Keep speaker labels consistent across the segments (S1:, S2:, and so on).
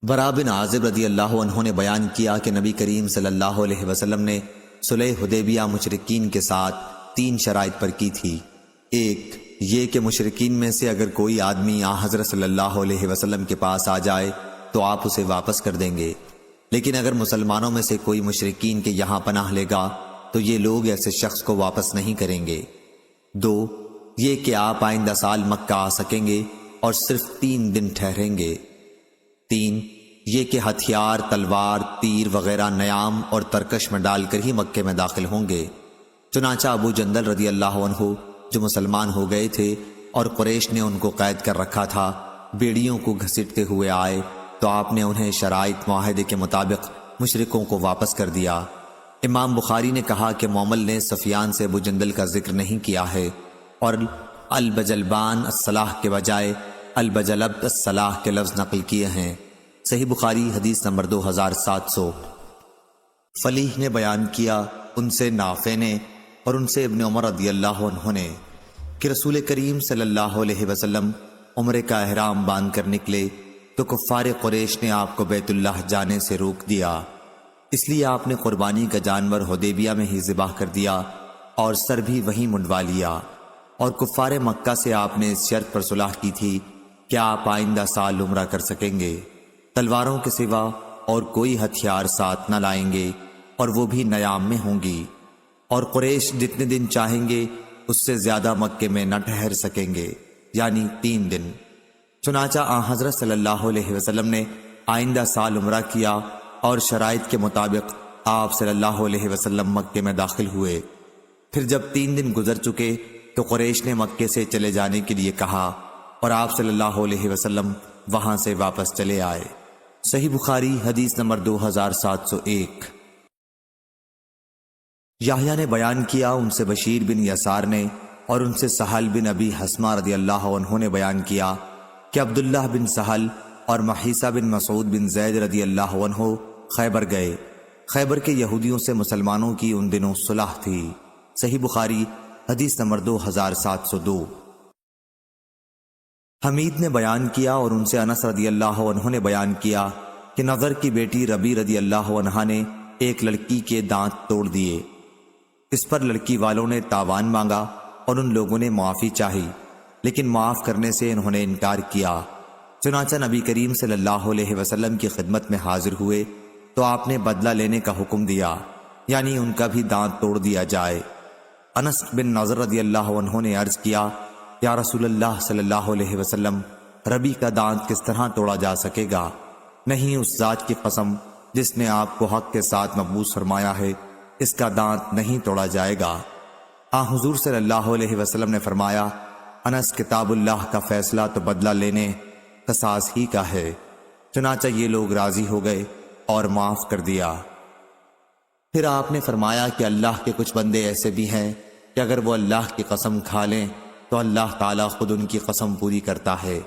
S1: برا بن عازب رضی اللہ عنہ نے بیان کیا کہ نبی کریم صلی اللہ علیہ وسلم نے صلح حدیبیہ مشرکین کے ساتھ 3 شرائط پر کی تھی۔ ایک یہ کہ مشرکین میں سے اگر کوئی آدمی حضرت صلی اللہ علیہ وسلم کے پاس آ جائے تو آپ اسے واپس کر دیں گے، لیکن اگر مسلمانوں میں سے کوئی مشرکین کے یہاں پناہ لے گا تو یہ لوگ ایسے شخص کو واپس نہیں کریں گے۔ 2 یہ کہ آپ آئندہ سال مکہ آ سکیں گے اور صرف 3 دن ٹھہریں گے۔ 3 یہ کہ ہتھیار، تلوار، تیر وغیرہ نیام اور ترکش میں ڈال کر ہی مکے میں داخل ہوں گے۔ چنانچہ ابو جندل رضی اللہ عنہ جو مسلمان ہو گئے تھے اور قریش نے ان کو قید کر رکھا تھا، بیڑیوں کو گھسیٹتے ہوئے آئے تو آپ نے انہیں شرائط معاہدے کے مطابق مشرکوں کو واپس کر دیا۔ امام بخاری نے کہا کہ معمل نے سفیان سے ابو جندل کا ذکر نہیں کیا ہے اور البجلبان الصلاح کے بجائے البجلب الصلاح کے لفظ نقل کیے ہیں۔ صحیح بخاری حدیث نمبر 2700۔ فلیح نے بیان کیا، ان سے نافع نے اور ان سے ابن عمر رضی اللہ عنہ نے کہ رسول کریم صلی اللہ علیہ وسلم عمرے کا احرام باندھ کر نکلے تو کفار قریش نے آپ کو بیت اللہ جانے سے روک دیا، اس لیے آپ نے قربانی کا جانور حدیبیہ میں ہی ذبح کر دیا اور سر بھی وہیں منڈوا لیا، اور کفار مکہ سے آپ نے اس شرط پر صلح کی تھی کہ آپ آئندہ سال عمرہ کر سکیں گے، تلواروں کے سوا اور کوئی ہتھیار ساتھ نہ لائیں گے اور وہ بھی نیام میں ہوں گی، اور قریش جتنے دن چاہیں گے اس سے زیادہ مکے میں نہ ٹھہر سکیں گے، یعنی 3 دن۔ چنانچہ حضرت صلی اللہ علیہ وسلم نے آئندہ سال عمرہ کیا اور شرائط کے مطابق آپ صلی اللہ علیہ وسلم مکے میں داخل ہوئے۔ پھر جب 3 دن گزر چکے تو قریش نے مکے سے چلے جانے کے لیے کہا اور آپ صلی اللہ علیہ وسلم وہاں سے واپس چلے آئے۔ صحیح بخاری حدیث نمبر 2701۔ یحییٰ نے بیان کیا، ان سے بشیر بن یسار نے اور ان سے سہل بن ابی حسمہ رضی اللہ عنہ نے بیان کیا کہ عبداللہ بن سہل اور محیصہ بن مسعود بن زید رضی اللہ عنہ خیبر گئے۔ خیبر کے یہودیوں سے مسلمانوں کی ان دنوں صلح تھی۔ صحیح بخاری حدیث نمبر 2702۔ حمید نے بیان کیا اور ان سے انس رضی اللہ عنہ نے بیان کیا کہ نضر کی بیٹی ربی رضی اللہ عنہا نے ایک لڑکی کے دانت توڑ دیے۔ اس پر لڑکی والوں نے تاوان مانگا اور ان لوگوں نے معافی چاہی، لیکن معاف کرنے سے انہوں نے انکار کیا۔ چنانچہ نبی کریم صلی اللہ علیہ وسلم کی خدمت میں حاضر ہوئے تو آپ نے بدلہ لینے کا حکم دیا، یعنی ان کا بھی دانت توڑ دیا جائے۔ انس بن نضر رضی اللہ عنہ نے عرض کیا، یا رسول اللہ صلی اللہ علیہ وسلم، ربی کا دانت کس طرح توڑا جا سکے گا؟ نہیں، اس ذات کی قسم جس نے آپ کو حق کے ساتھ مبعوث فرمایا ہے، اس کا دانت نہیں توڑا جائے گا۔ حضور صلی اللہ علیہ وسلم نے فرمایا، انس، کتاب اللہ کا فیصلہ تو بدلہ لینے قصاص ہی کا ہے۔ چنانچہ یہ لوگ راضی ہو گئے اور معاف کر دیا۔ پھر آپ نے فرمایا کہ اللہ کے کچھ بندے ایسے بھی ہیں کہ اگر وہ اللہ کی قسم کھا لیں تو اللہ تعالیٰ خود ان کی قسم پوری کرتا ہے۔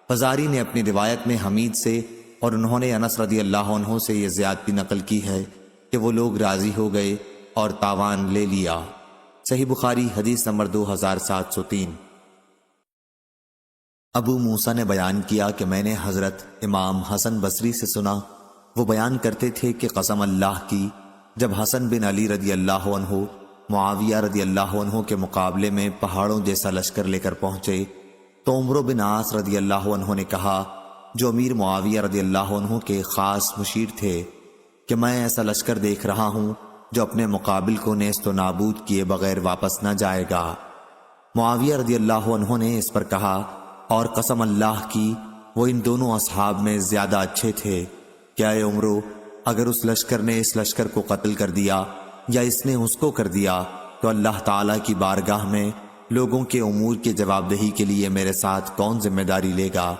S1: فزاری نے اپنی روایت میں حمید سے اور انہوں نے انس رضی اللہ عنہ سے یہ زیادتی نقل کی ہے کہ وہ لوگ راضی ہو گئے اور تاوان لے لیا۔ صحیح بخاری حدیث نمبر 2703۔ ابو موسیٰ نے بیان کیا کہ میں نے حضرت امام حسن بصری سے سنا، وہ بیان کرتے تھے کہ قسم اللہ کی، جب حسن بن علی رضی اللہ عنہ معاویہ رضی اللہ عنہ کے مقابلے میں پہاڑوں جیسا لشکر لے کر پہنچے تو عمرو بن عاص رضی اللہ عنہ نے کہا، جو امیر معاویہ رضی اللہ عنہ کے خاص مشیر تھے، کہ میں ایسا لشکر دیکھ رہا ہوں جو اپنے مقابل کو نیست و نابود کیے بغیر واپس نہ جائے گا۔ معاویہ رضی اللہ عنہ نے اس پر کہا، اور قسم اللہ کی، وہ ان دونوں اصحاب میں زیادہ اچھے تھے۔ کیا اے عمرو، اگر اس لشکر نے اس لشکر کو قتل کر دیا یا اس نے اس کو کر دیا تو اللہ تعالیٰ کی بارگاہ میں لوگوں کے امور کی جواب دہی کے لیے میرے ساتھ کون ذمہ داری لے گا؟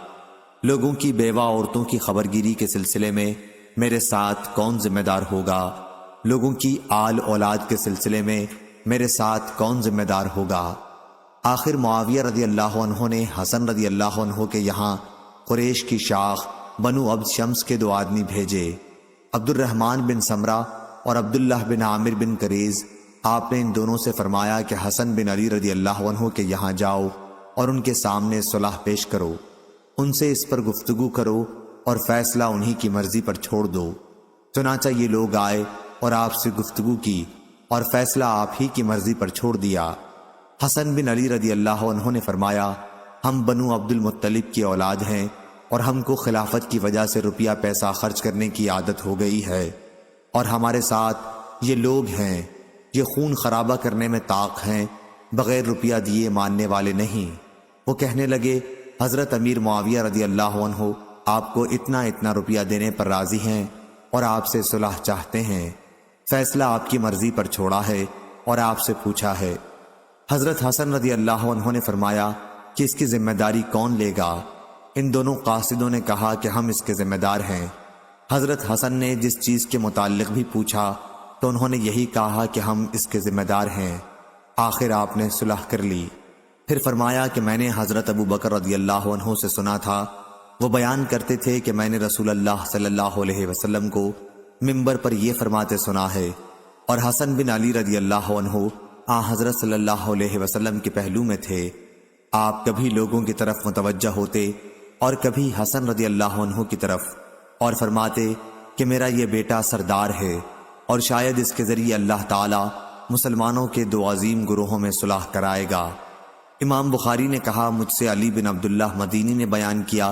S1: لوگوں کی بیوہ عورتوں کی خبرگیری کے سلسلے میں میرے ساتھ کون ذمہ دار ہوگا؟ لوگوں کی آل اولاد کے سلسلے میں میرے ساتھ کون ذمہ دار ہوگا؟ آخر معاویہ رضی اللہ عنہ نے حسن رضی اللہ عنہ کے یہاں قریش کی شاخ بنو عبد شمس کے 2 آدمی بھیجے، عبد الرحمن بن سمرہ اور عبداللہ بن عامر بن کریز۔ آپ نے ان دونوں سے فرمایا کہ حسن بن علی رضی اللہ عنہ کے یہاں جاؤ اور ان کے سامنے صلح پیش کرو، ان سے اس پر گفتگو کرو اور فیصلہ انہی کی مرضی پر چھوڑ دو۔ چنانچہ یہ لوگ آئے اور آپ سے گفتگو کی اور فیصلہ آپ ہی کی مرضی پر چھوڑ دیا۔ حسن بن علی رضی اللہ عنہ نے فرمایا، ہم بنو عبد المطلب کی اولاد ہیں اور ہم کو خلافت کی وجہ سے روپیہ پیسہ خرچ کرنے کی عادت ہو گئی ہے، اور ہمارے ساتھ یہ لوگ ہیں، یہ خون خرابہ کرنے میں طاق ہیں، بغیر روپیہ دیے ماننے والے نہیں۔ وہ کہنے لگے، حضرت امیر معاویہ رضی اللہ عنہ آپ کو اتنا روپیہ دینے پر راضی ہیں اور آپ سے صلح چاہتے ہیں، فیصلہ آپ کی مرضی پر چھوڑا ہے اور آپ سے پوچھا ہے۔ حضرت حسن رضی اللہ عنہ نے فرمایا کہ اس کی ذمہ داری کون لے گا؟ ان دونوں قاصدوں نے کہا کہ ہم اس کے ذمہ دار ہیں۔ حضرت حسن نے جس چیز کے متعلق بھی پوچھا تو انہوں نے یہی کہا کہ ہم اس کے ذمہ دار ہیں۔ آخر آپ نے صلح کر لی۔ پھر فرمایا کہ میں نے حضرت ابو بکر رضی اللہ عنہ سے سنا تھا، وہ بیان کرتے تھے کہ میں نے رسول اللہ صلی اللہ علیہ وسلم کو منبر پر یہ فرماتے سنا ہے، اور حسن بن علی رضی اللہ عنہ حضرت صلی اللہ علیہ وسلم کے پہلو میں تھے۔ آپ کبھی لوگوں کی طرف متوجہ ہوتے اور کبھی حسن رضی اللہ عنہ کی طرف، اور فرماتے کہ میرا یہ بیٹا سردار ہے اور شاید اس کے ذریعے اللہ تعالی مسلمانوں کے دو عظیم گروہوں میں صلح کرائے گا۔ امام بخاری نے کہا، مجھ سے علی بن عبداللہ مدینی نے بیان کیا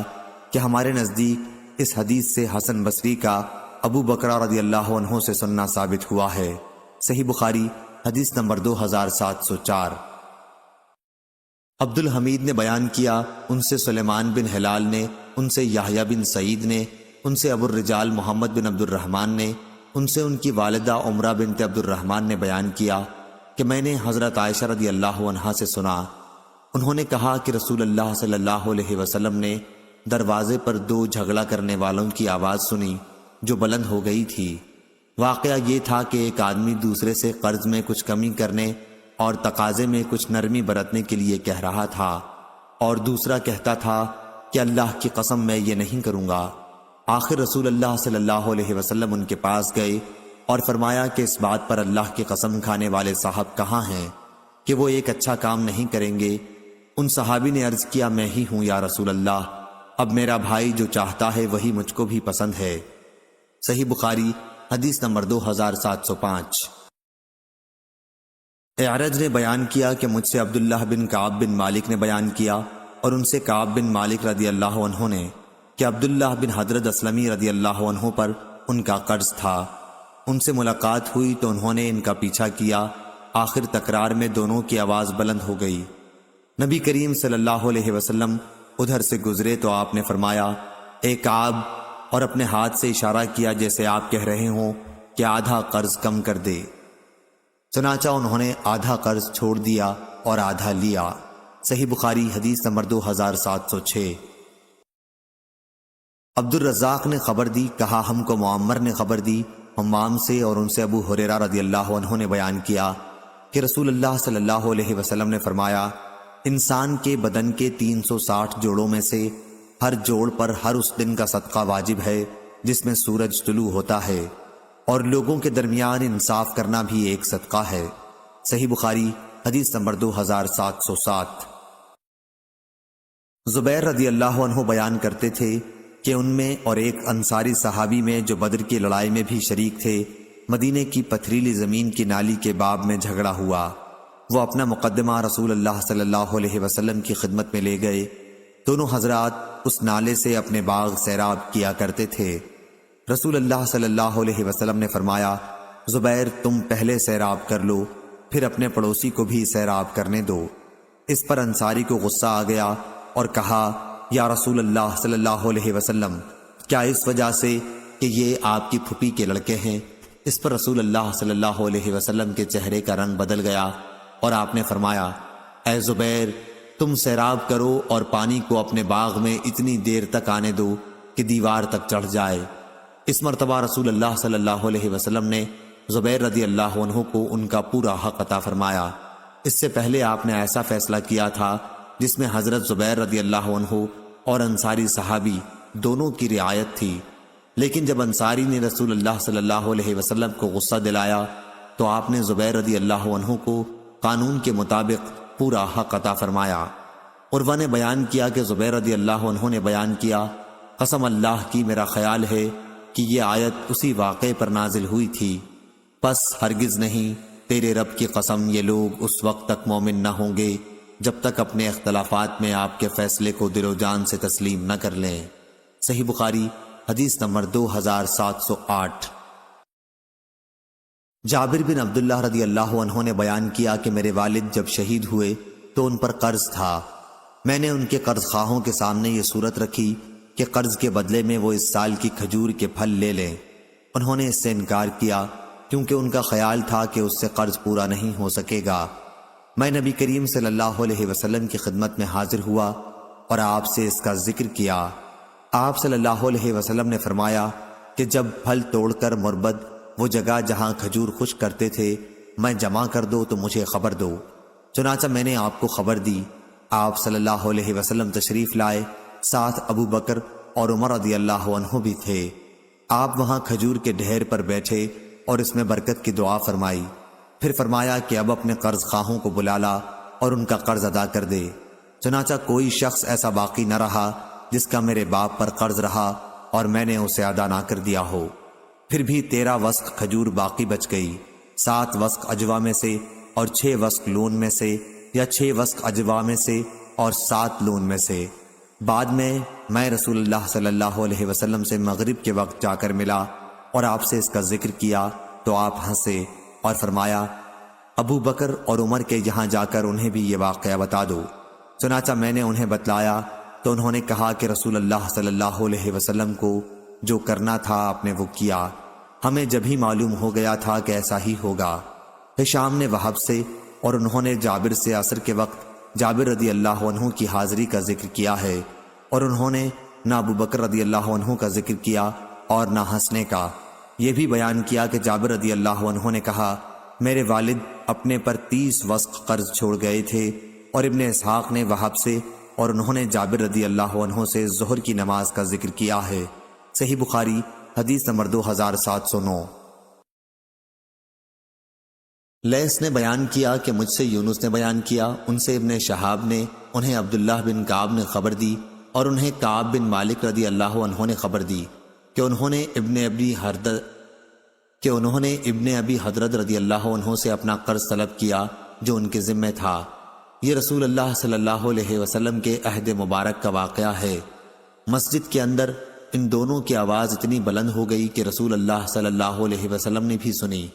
S1: کہ ہمارے نزدیک اس حدیث سے حسن بصری کا ابو بکر رضی اللہ عنہ سے سننا ثابت ہوا ہے۔ صحیح بخاری حدیث نمبر 2704۔ عبد الحمید نے بیان کیا، ان سے سلیمان بن ہلال نے، ان سے یحییٰ بن سعید نے، ان سے ابو الرجال محمد بن عبد الرحمن نے، ان سے ان کی والدہ عمرہ بنت عبد الرحمن نے بیان کیا کہ میں نے حضرت عائشہ رضی اللہ عنہا سے سنا، انہوں نے کہا کہ رسول اللہ صلی اللہ علیہ وسلم نے دروازے پر دو جھگڑا کرنے والوں کی آواز سنی جو بلند ہو گئی تھی۔ واقعہ یہ تھا کہ ایک آدمی دوسرے سے قرض میں کچھ کمی کرنے اور تقاضے میں کچھ نرمی برتنے کے لیے کہہ رہا تھا، اور دوسرا کہتا تھا کہ اللہ کی قسم میں یہ نہیں کروں گا۔ آخر رسول اللہ صلی اللہ علیہ وسلم ان کے پاس گئے اور فرمایا کہ اس بات پر اللہ کی قسم کھانے والے صاحب کہاں ہیں کہ وہ ایک اچھا کام نہیں کریں گے؟ ان صحابی نے عرض کیا، میں ہی ہوں یا رسول اللہ، اب میرا بھائی جو چاہتا ہے وہی مجھ کو بھی پسند ہے۔ صحیح بخاری حدیث نمبر 2705۔ اعرج نے بیان کیا کہ مجھ سے عبداللہ بن کعب بن مالک نے بیان کیا، اور ان سے کعب بن مالک رضی اللہ عنہ نے، کہ عبداللہ بن حضرت اسلمی رضی اللہ عنہ پر ان کا قرض تھا۔ ان سے ملاقات ہوئی تو انہوں نے ان کا پیچھا کیا، آخر تکرار میں دونوں کی آواز بلند ہو گئی۔ نبی کریم صلی اللہ علیہ وسلم ادھر سے گزرے تو آپ نے فرمایا، اے کعب، اور اپنے ہاتھ سے اشارہ کیا جیسے آپ کہہ رہے ہوں کہ آدھا قرض کم کر دے۔ چنانچہ انہوں نے آدھا قرض چھوڑ دیا اور آدھا لیا۔ صحیح بخاری حدیث نمبر 2706۔ عبد الرزاق نے خبر دی، کہا ہم کو معمر نے خبر دی حمام سے، اور ان سے ابو ہریرہ رضی اللہ عنہ نے بیان کیا کہ رسول اللہ صلی اللہ علیہ وسلم نے فرمایا، انسان کے بدن کے 360 جوڑوں میں سے ہر جوڑ پر ہر اس دن کا صدقہ واجب ہے جس میں سورج طلوع ہوتا ہے، اور لوگوں کے درمیان انصاف کرنا بھی ایک صدقہ ہے۔ صحیح بخاری حدیث نمبر 2707۔ زبیر رضی اللہ عنہ بیان کرتے تھے کہ ان میں اور ایک انصاری صحابی میں جو بدر کی لڑائی میں بھی شریک تھے، مدینے کی پتھریلی زمین کی نالی کے باب میں جھگڑا ہوا۔ وہ اپنا مقدمہ رسول اللہ صلی اللہ علیہ وسلم کی خدمت میں لے گئے۔ دونوں حضرات اس نالے سے اپنے باغ سیراب کیا کرتے تھے۔ رسول اللہ صلی اللہ علیہ وسلم نے فرمایا، زبیر تم پہلے سیراب کر لو، پھر اپنے پڑوسی کو بھی سیراب کرنے دو۔ اس پر انصاری کو غصہ آ گیا اور کہا، یا رسول اللہ صلی اللہ علیہ وسلم، کیا اس وجہ سے کہ یہ آپ کی پھوپھی کے لڑکے ہیں؟ اس پر رسول اللہ صلی اللہ علیہ وسلم کے چہرے کا رنگ بدل گیا اور آپ نے فرمایا، اے زبیر تم سیراب کرو اور پانی کو اپنے باغ میں اتنی دیر تک آنے دو کہ دیوار تک چڑھ جائے۔ اس مرتبہ رسول اللہ صلی اللہ علیہ وسلم نے زبیر رضی اللہ عنہ کو ان کا پورا حق عطا فرمایا۔ اس سے پہلے آپ نے ایسا فیصلہ کیا تھا جس میں حضرت زبیر رضی اللہ عنہ اور انصاری صحابی دونوں کی رعایت تھی، لیکن جب انصاری نے رسول اللہ صلی اللہ علیہ وسلم کو غصہ دلایا تو آپ نے زبیر رضی اللہ عنہ کو قانون کے مطابق پورا حق عطا فرمایا۔ عروہ نے بیان کیا کہ زبیر رضی اللہ عنہ نے بیان کیا قسم اللہ کی میرا خیال ہے کہ یہ آیت اسی واقعے پر نازل ہوئی تھی۔ پس ہرگز نہیں، تیرے رب کی قسم، یہ لوگ اس وقت تک مومن نہ ہوں گے جب تک اپنے اختلافات میں آپ کے فیصلے کو دل و جان سے تسلیم نہ کر لیں۔ صحیح بخاری حدیث نمبر 2708۔ جابر بن عبداللہ رضی اللہ عنہ نے بیان کیا کہ میرے والد جب شہید ہوئے تو ان پر قرض تھا۔ میں نے ان کے قرض خواہوں کے سامنے یہ صورت رکھی کہ قرض کے بدلے میں وہ اس سال کی کھجور کے پھل لے لیں۔ انہوں نے اس سے انکار کیا کیونکہ ان کا خیال تھا کہ اس سے قرض پورا نہیں ہو سکے گا۔ میں نبی کریم صلی اللہ علیہ وسلم کی خدمت میں حاضر ہوا اور آپ سے اس کا ذکر کیا۔ آپ صلی اللہ علیہ وسلم نے فرمایا کہ جب پھل توڑ کر مربد وہ جگہ جہاں کھجور خشک کرتے تھے میں جمع کر دو تو مجھے خبر دو۔ چنانچہ میں نے آپ کو خبر دی۔ آپ صلی اللہ علیہ وسلم تشریف لائے، ساتھ ابو بکر اور عمر رضی اللہ عنہ بھی تھے۔ آپ وہاں کھجور کے ڈھیر پر بیٹھے اور اس میں برکت کی دعا فرمائی۔ پھر فرمایا کہ اب اپنے قرض خواہوں کو بلا لا اور ان کا قرض ادا کر دے۔ چنانچہ کوئی شخص ایسا باقی نہ رہا جس کا میرے باپ پر قرض رہا اور میں نے اسے ادا نہ کر دیا ہو۔ پھر بھی 13 وسق کھجور باقی بچ گئی، 7 وسق اجوا میں سے اور 6 وسق لون میں سے، یا 6 وسق اجوا میں سے اور 7 لون میں سے۔ بعد میں رسول اللہ صلی اللہ علیہ وسلم سے مغرب کے وقت جا کر ملا اور آپ سے اس کا ذکر کیا تو آپ ہنسے اور فرمایا ابو بکر اور عمر کے یہاں جا کر انہیں بھی یہ واقعہ بتا دو۔ چنانچہ میں نے انہیں بتلایا تو انہوں نے کہا کہ رسول اللہ صلی اللہ علیہ وسلم کو جو کرنا تھا آپ نے وہ کیا، ہمیں جب ہی معلوم ہو گیا تھا کہ ایسا ہی ہوگا۔ ہشام نے وہب سے اور انہوں نے جابر سے عصر کے وقت جابر رضی اللہ عنہ کی حاضری کا ذکر کیا ہے، اور انہوں نے نہ ابو بکر رضی اللہ عنہ کا ذکر کیا اور نہ ہنسنے کا۔ یہ بھی بیان کیا کہ جابر رضی اللہ عنہ نے کہا میرے والد اپنے پر 30 وسق قرض چھوڑ گئے تھے، اور ابن اسحاق نے وہب سے اور انہوں نے جابر رضی اللہ عنہ سے ظہر کی نماز کا ذکر کیا ہے۔ صحیح بخاری حدیث نمبر 2709۔ لیث نے بیان کیا کہ مجھ سے یونس نے بیان کیا، ان سے ابن شہاب نے، انہیں عبداللہ بن کعب نے خبر دی، اور انہیں کعب بن مالک رضی اللہ عنہ نے خبر دی کہ انہوں نے ابن ابی حضرت رضی اللہ عنہ سے اپنا قرض طلب کیا جو ان کے ذمہ تھا۔ یہ رسول اللہ صلی اللہ علیہ وسلم کے عہد مبارک کا واقعہ ہے۔ مسجد کے اندر ان دونوں کی آواز اتنی بلند ہو گئی کہ رسول اللہ صلی اللہ علیہ وسلم نے بھی سنی۔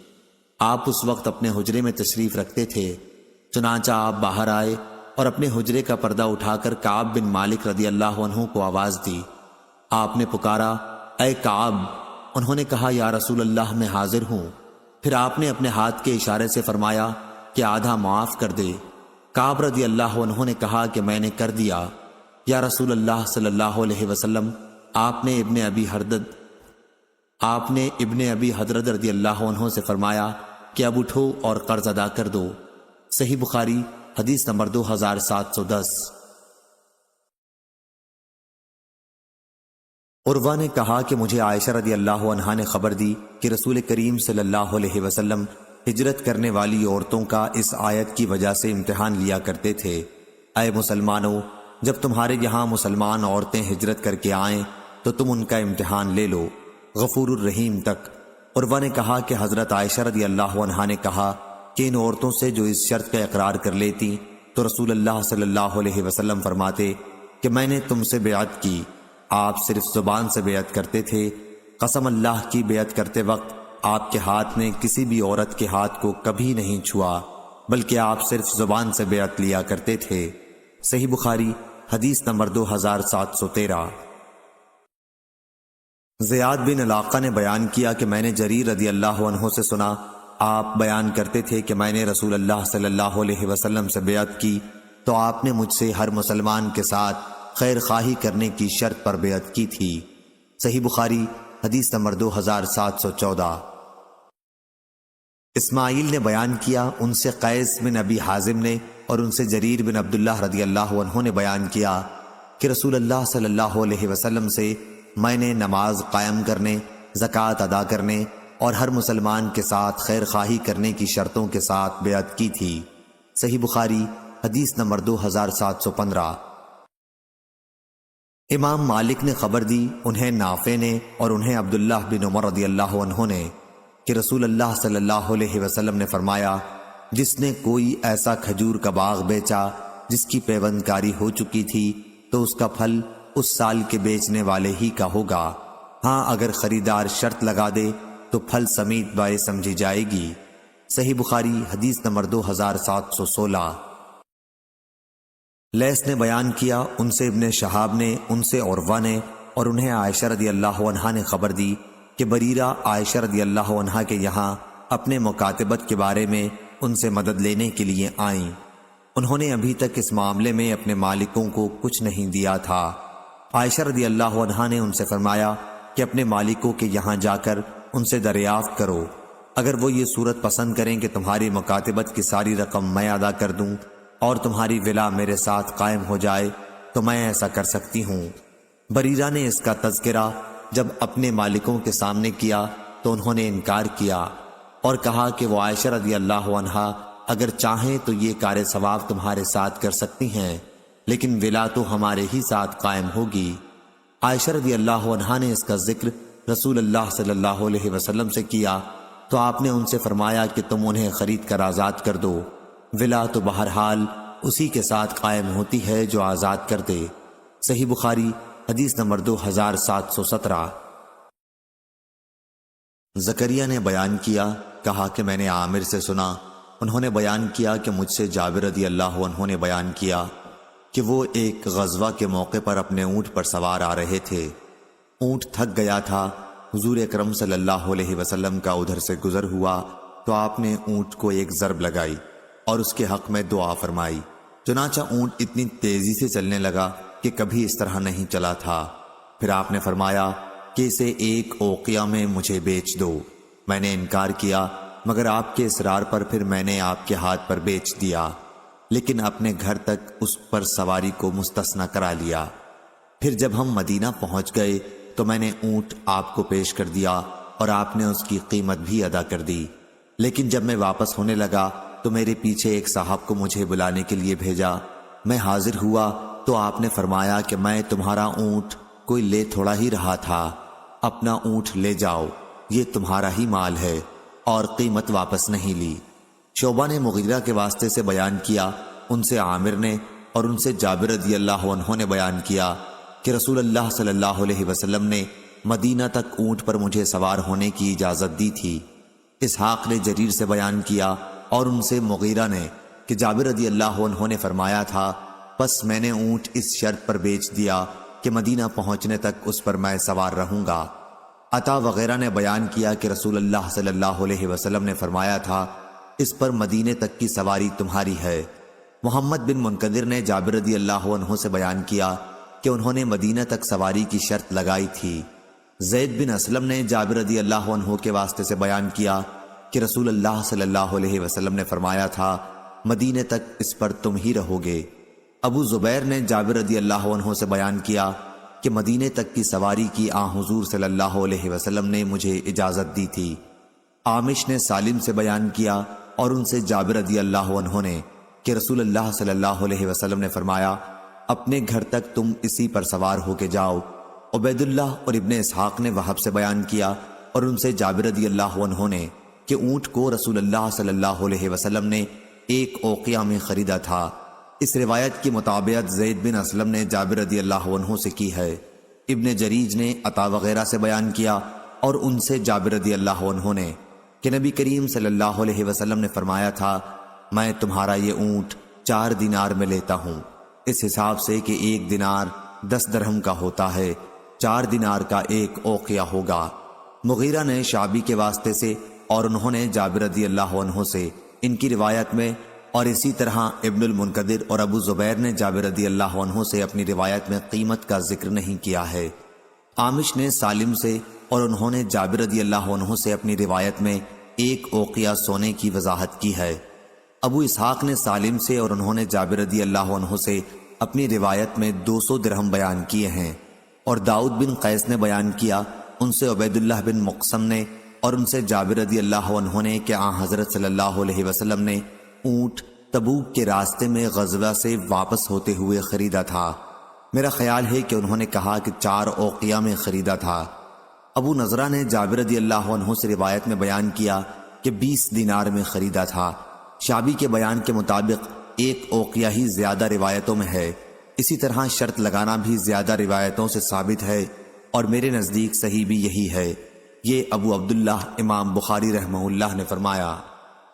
S1: آپ اس وقت اپنے حجرے میں تشریف رکھتے تھے۔ چنانچہ آپ باہر آئے اور اپنے حجرے کا پردہ اٹھا کر کعب بن مالک رضی اللہ عنہ کو آواز دی۔ آپ نے پکارا اے کعب، انہوں نے کہا یا رسول اللہ میں حاضر ہوں۔ پھر آپ نے اپنے ہاتھ کے اشارے سے فرمایا کہ آدھا معاف کر دے۔ کعب رضی اللہ عنہ نے کہا کہ میں نے کر دیا یا رسول اللہ صلی اللہ علیہ وسلم۔ آپ نے ابن ابی حضرت رضی اللہ عنہ سے فرمایا کہ اب اٹھو اور قرض ادا کر دو۔ صحیح بخاری حدیث نمبر 2710۔ عروہ نے کہا کہ مجھے عائشہ رضی اللہ عنہا نے خبر دی کہ رسول کریم صلی اللہ علیہ وسلم ہجرت کرنے والی عورتوں کا اس آیت کی وجہ سے امتحان لیا کرتے تھے۔ اے مسلمانوں، جب تمہارے یہاں مسلمان عورتیں ہجرت کر کے آئیں تو تم ان کا امتحان لے لو، غفور الرحیم تک۔ عروہ نے کہا کہ حضرت عائشہ رضی اللہ عنہا نے کہا کہ ان عورتوں سے جو اس شرط کا اقرار کر لیتی تو رسول اللہ صلی اللہ علیہ وسلم فرماتے کہ میں نے تم سے بیعت کی۔ آپ صرف زبان سے بیعت کرتے تھے۔ قسم اللہ کی بیعت کرتے وقت آپ کے ہاتھ نے کسی بھی عورت کے ہاتھ کو کبھی نہیں چھوا، بلکہ آپ صرف زبان سے بیعت لیا کرتے تھے۔ صحیح بخاری حدیث نمبر 2713۔ زیاد بن علاقہ نے بیان کیا کہ میں نے جریر رضی اللہ عنہ سے سنا، آپ بیان کرتے تھے کہ میں نے رسول اللہ صلی اللہ علیہ وسلم سے بیعت کی تو آپ نے مجھ سے ہر مسلمان کے ساتھ خیر خواہی کرنے کی شرط پر بیعت کی تھی۔ صحیح بخاری حدیث نمبر 2714۔ اسماعیل نے بیان کیا، ان سے قیس بن ابی حازم نے اور ان سے جریر بن عبداللہ رضی اللہ عنہ نے بیان کیا کہ رسول اللہ صلی اللہ علیہ وسلم سے میں نے نماز قائم کرنے، زکوٰۃ ادا کرنے اور ہر مسلمان کے ساتھ خیر خواہی کرنے کی شرطوں کے ساتھ بیعت کی تھی۔ صحیح بخاری حدیث نمبر 2715۔ امام مالک نے خبر دی، انہیں نافع نے اور انہیں عبداللہ بن عمر رضی اللہ عنہ نے، کہ رسول اللہ صلی اللہ علیہ وسلم نے فرمایا، جس نے کوئی ایسا کھجور کا باغ بیچا جس کی پیوند کاری ہو چکی تھی تو اس کا پھل اس سال کے بیچنے والے ہی کا ہوگا، ہاں اگر خریدار شرط لگا دے تو پھل سمیت بائے سمجھی جائے گی۔ صحیح بخاری حدیث نمبر 2716۔ لیث نے بیان کیا، ان سے ابن شہاب نے، ان سے عروہ نے، اور انہیں عائشہ رضی اللہ عنہا نے خبر دی کہ بریرہ عائشہ رضی اللہ عنہا کے یہاں اپنے مکاتبت کے بارے میں ان سے مدد لینے کے لیے آئیں۔ انہوں نے ابھی تک اس معاملے میں اپنے مالکوں کو کچھ نہیں دیا تھا۔ عائشہ رضی اللہ عنہا نے ان سے فرمایا کہ اپنے مالکوں کے یہاں جا کر ان سے دریافت کرو، اگر وہ یہ صورت پسند کریں کہ تمہاری مکاتبت کی ساری رقم میں ادا کر دوں اور تمہاری ولا میرے ساتھ قائم ہو جائے تو میں ایسا کر سکتی ہوں۔ بریرہ نے اس کا تذکرہ جب اپنے مالکوں کے سامنے کیا تو انہوں نے انکار کیا اور کہا کہ وہ عائشہ رضی اللہ عنہا اگر چاہیں تو یہ کار ثواب تمہارے ساتھ کر سکتی ہیں، لیکن ولا تو ہمارے ہی ساتھ قائم ہوگی۔ عائشہ رضی اللہ عنہا نے اس کا ذکر رسول اللہ صلی اللہ علیہ وسلم سے کیا تو آپ نے ان سے فرمایا کہ تم انہیں خرید کر آزاد کر دو، ولا تو بہرحال اسی کے ساتھ قائم ہوتی ہے جو آزاد کر دے۔ صحیح بخاری حدیث نمبر 2717۔ زکریا نے بیان کیا، کہا کہ میں نے عامر سے سنا، انہوں نے بیان کیا کہ مجھ سے جابر رضی اللہ عنہ نے بیان کیا کہ وہ ایک غزوہ کے موقع پر اپنے اونٹ پر سوار آ رہے تھے۔ اونٹ تھک گیا تھا، حضور اکرم صلی اللہ علیہ وسلم کا ادھر سے گزر ہوا تو آپ نے اونٹ کو ایک ضرب لگائی اور اس کے حق میں دعا فرمائی، چنانچہ اونٹ اتنی تیزی سے چلنے لگا کہ کبھی اس طرح نہیں چلا تھا۔ پھر آپ نے فرمایا کہ اسے ایک اوقیہ میں مجھے بیچ دو۔ میں نے انکار کیا، مگر آپ کے اصرار پر پھر میں نے آپ کے ہاتھ پر بیچ دیا، لیکن اپنے گھر تک اس پر سواری کو مستثنی کرا لیا۔ پھر جب ہم مدینہ پہنچ گئے تو میں نے اونٹ آپ کو پیش کر دیا اور آپ نے اس کی قیمت بھی ادا کر دی، لیکن جب میں واپس ہونے لگا تو میرے پیچھے ایک صاحب کو مجھے بلانے کے لیے بھیجا۔ میں حاضر ہوا تو آپ نے فرمایا کہ میں تمہارا اونٹ کوئی لے تھوڑا ہی رہا تھا، اپنا اونٹ لے جاؤ، یہ تمہارا ہی مال ہے، اور قیمت واپس نہیں لی۔ شعبہ نے مغیرہ کے واسطے سے بیان کیا، ان سے عامر نے اور ان سے جابر رضی اللہ عنہ نے بیان کیا کہ رسول اللہ صلی اللہ علیہ وسلم نے مدینہ تک اونٹ پر مجھے سوار ہونے کی اجازت دی تھی۔ اسحاق نے جریر سے بیان کیا اور ان سے مغیرہ نے کہ جابر رضی اللہ عنہ نے فرمایا تھا، پس میں نے اونٹ اس شرط پر بیچ دیا کہ مدینہ پہنچنے تک اس پر میں سوار رہوں گا۔ عطا وغیرہ نے بیان کیا کہ رسول اللہ صلی اللہ علیہ وسلم نے فرمایا تھا، اس پر مدینے تک کی سواری تمہاری ہے۔ محمد بن منقدر نے جابر رضی اللہ عنہ سے بیان کیا کہ انہوں نے مدینہ تک سواری کی شرط لگائی تھی۔ زید بن اسلم نے جابر رضی اللہ عنہ کے واسطے سے بیان کیا کہ رسول اللہ صلی اللہ علیہ وسلم نے فرمایا تھا، مدینے تک اس پر تم ہی رہو گے۔ ابو زبیر نے جابر رضی اللہ عنہ سے بیان کیا کہ مدینے تک کی سواری کی حضور صلی اللہ علیہ وسلم نے مجھے اجازت دی تھی۔ عامش نے سالم سے بیان کیا اور ان سے جابر رضی اللہ عنہ نے کہ رسول اللہ صلی اللہ علیہ وسلم نے فرمایا، اپنے گھر تک تم اسی پر سوار ہو کے جاؤ۔ عبید اللہ اور ابن اسحاق نے وہب سے بیان کیا اور ان سے جابر رضی اللہ عنہ نے کہ اونٹ کو رسول اللہ صلی اللہ علیہ وسلم نے ایک اوقیہ میں خریدا تھا۔ اس روایت کی مطابقت زید بن اسلم نے جابر رضی اللہ عنہ سے کی ہے۔ ابن جریج نے عطا وغیرہ سے بیان کیا اور ان سے جابر رضی اللہ عنہ نے کہ نبی کریم صلی اللہ علیہ وسلم نے فرمایا تھا، میں تمہارا یہ اونٹ 4 دینار میں لیتا ہوں، اس حساب سے کہ 1 دینار 10 درہم کا ہوتا ہے، 4 دینار کا ایک اوقیہ ہوگا۔ مغیرہ نے شعبی کے واسطے سے اور انہوں نے جابر رضی اللہ عنہ سے ان کی روایت میں، اور اسی طرح ابن المنقدر اور ابو زبیر نے جابر رضی اللہ عنہ سے اپنی روایت میں قیمت کا ذکر نہیں کیا ہے۔ عامش نے سالم سے اور انہوں نے جابر رضی اللہ عنہ سے اپنی روایت میں 1 اوقیہ سونے کی وضاحت کی ہے۔ ابو اسحاق نے سالم سے اور انہوں نے جابر رضی اللہ عنہ سے اپنی روایت میں 200 درہم بیان کیے ہیں، اور داؤد بن قیس نے بیان کیا، ان سے عبید اللہ بن مقسم نے اور ان سے جابر رضی اللہ عنہ نے کہ حضرت صلی اللہ علیہ وسلم نے اونٹ تبوک کے راستے میں غزوہ سے واپس ہوتے ہوئے خریدا تھا۔ میرا خیال ہے کہ انہوں نے کہا کہ 4 اوقیہ میں خریدا تھا۔ ابو نضرہ نے جابر رضی اللہ عنہ سے روایت میں بیان کیا کہ 20 دینار میں خریدا تھا۔ شعبی کے بیان کے مطابق 1 اوقیہ ہی زیادہ روایتوں میں ہے۔ اسی طرح شرط لگانا بھی زیادہ روایتوں سے ثابت ہے، اور میرے نزدیک صحیح بھی یہی ہے۔ یہ ابو عبداللہ امام بخاری رحمہ اللہ نے فرمایا۔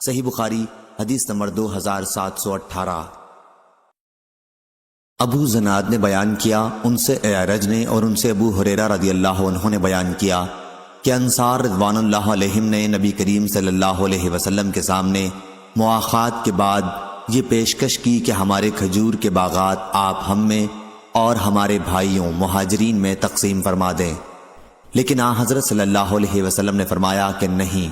S1: صحیح بخاری حدیث نمبر 2718۔ ابو زناد نے بیان کیا، ان سے اعرج نے اور ان سے ابو ہریرہ رضی اللہ عنہ نے بیان کیا کہ انصار رضوان اللہ علیہم نے نبی کریم صلی اللہ علیہ وسلم کے سامنے مواخات کے بعد یہ پیشکش کی کہ ہمارے کھجور کے باغات آپ ہم میں اور ہمارے بھائیوں مہاجرین میں تقسیم فرما دیں، لیکن آن حضرت صلی اللہ علیہ وسلم نے فرمایا کہ نہیں۔